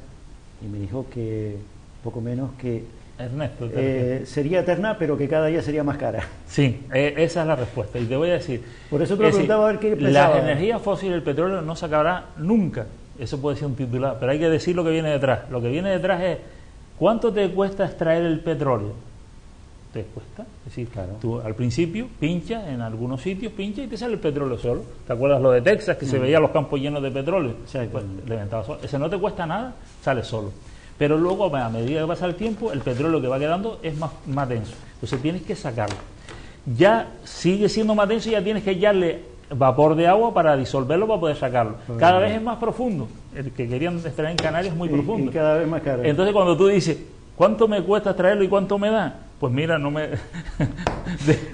y me dijo que poco menos que Ernesto, sería eterna, pero que cada día sería más cara. Sí, esa es la respuesta. Y te voy a decir... Por eso te lo preguntaba a ver qué pensaba. La energía fósil, el petróleo, no se acabará nunca. Eso puede ser un titular, pero hay que decir lo que viene detrás. Lo que viene detrás es, ¿cuánto te cuesta extraer el petróleo? ¿Te cuesta? Es decir, claro, tú al principio pinchas, en algunos sitios pinchas y te sale el petróleo solo. ¿Te acuerdas lo de Texas, que se veían los campos llenos de petróleo? Pues, solo. Ese no te cuesta nada, sale solo. Pero luego, a medida que pasa el tiempo, el petróleo que va quedando es más denso. Entonces tienes que sacarlo. Ya sigue siendo más denso y ya tienes que echarle vapor de agua para disolverlo, para poder sacarlo. Cada vez es más profundo. El que querían extraer en Canarias es muy profundo. Y cada vez más caro. Entonces cuando tú dices, ¿cuánto me cuesta extraerlo y cuánto me da? Pues mira, no me...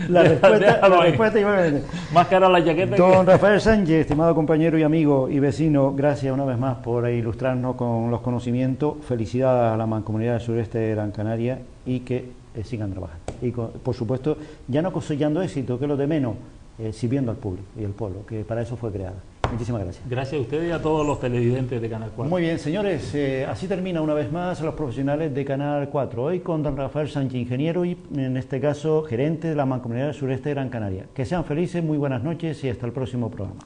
la respuesta iba a ver. Más cara la chaqueta. Don Rafael Sánchez, estimado compañero y amigo y vecino, gracias una vez más por ilustrarnos con los conocimientos. Felicidades a la Mancomunidad del Sureste de Gran Canaria y que sigan trabajando. Y por supuesto, ya no cosechando éxito, que es lo de menos, sirviendo al público y al pueblo, que para eso fue creada. Muchísimas gracias. Gracias a ustedes y a todos los televidentes de Canal 4. Muy bien, señores, así termina una vez más los profesionales de Canal 4. Hoy con don Rafael Sánchez, ingeniero y en este caso gerente de la Mancomunidad del Sureste de Gran Canaria. Que sean felices, muy buenas noches y hasta el próximo programa.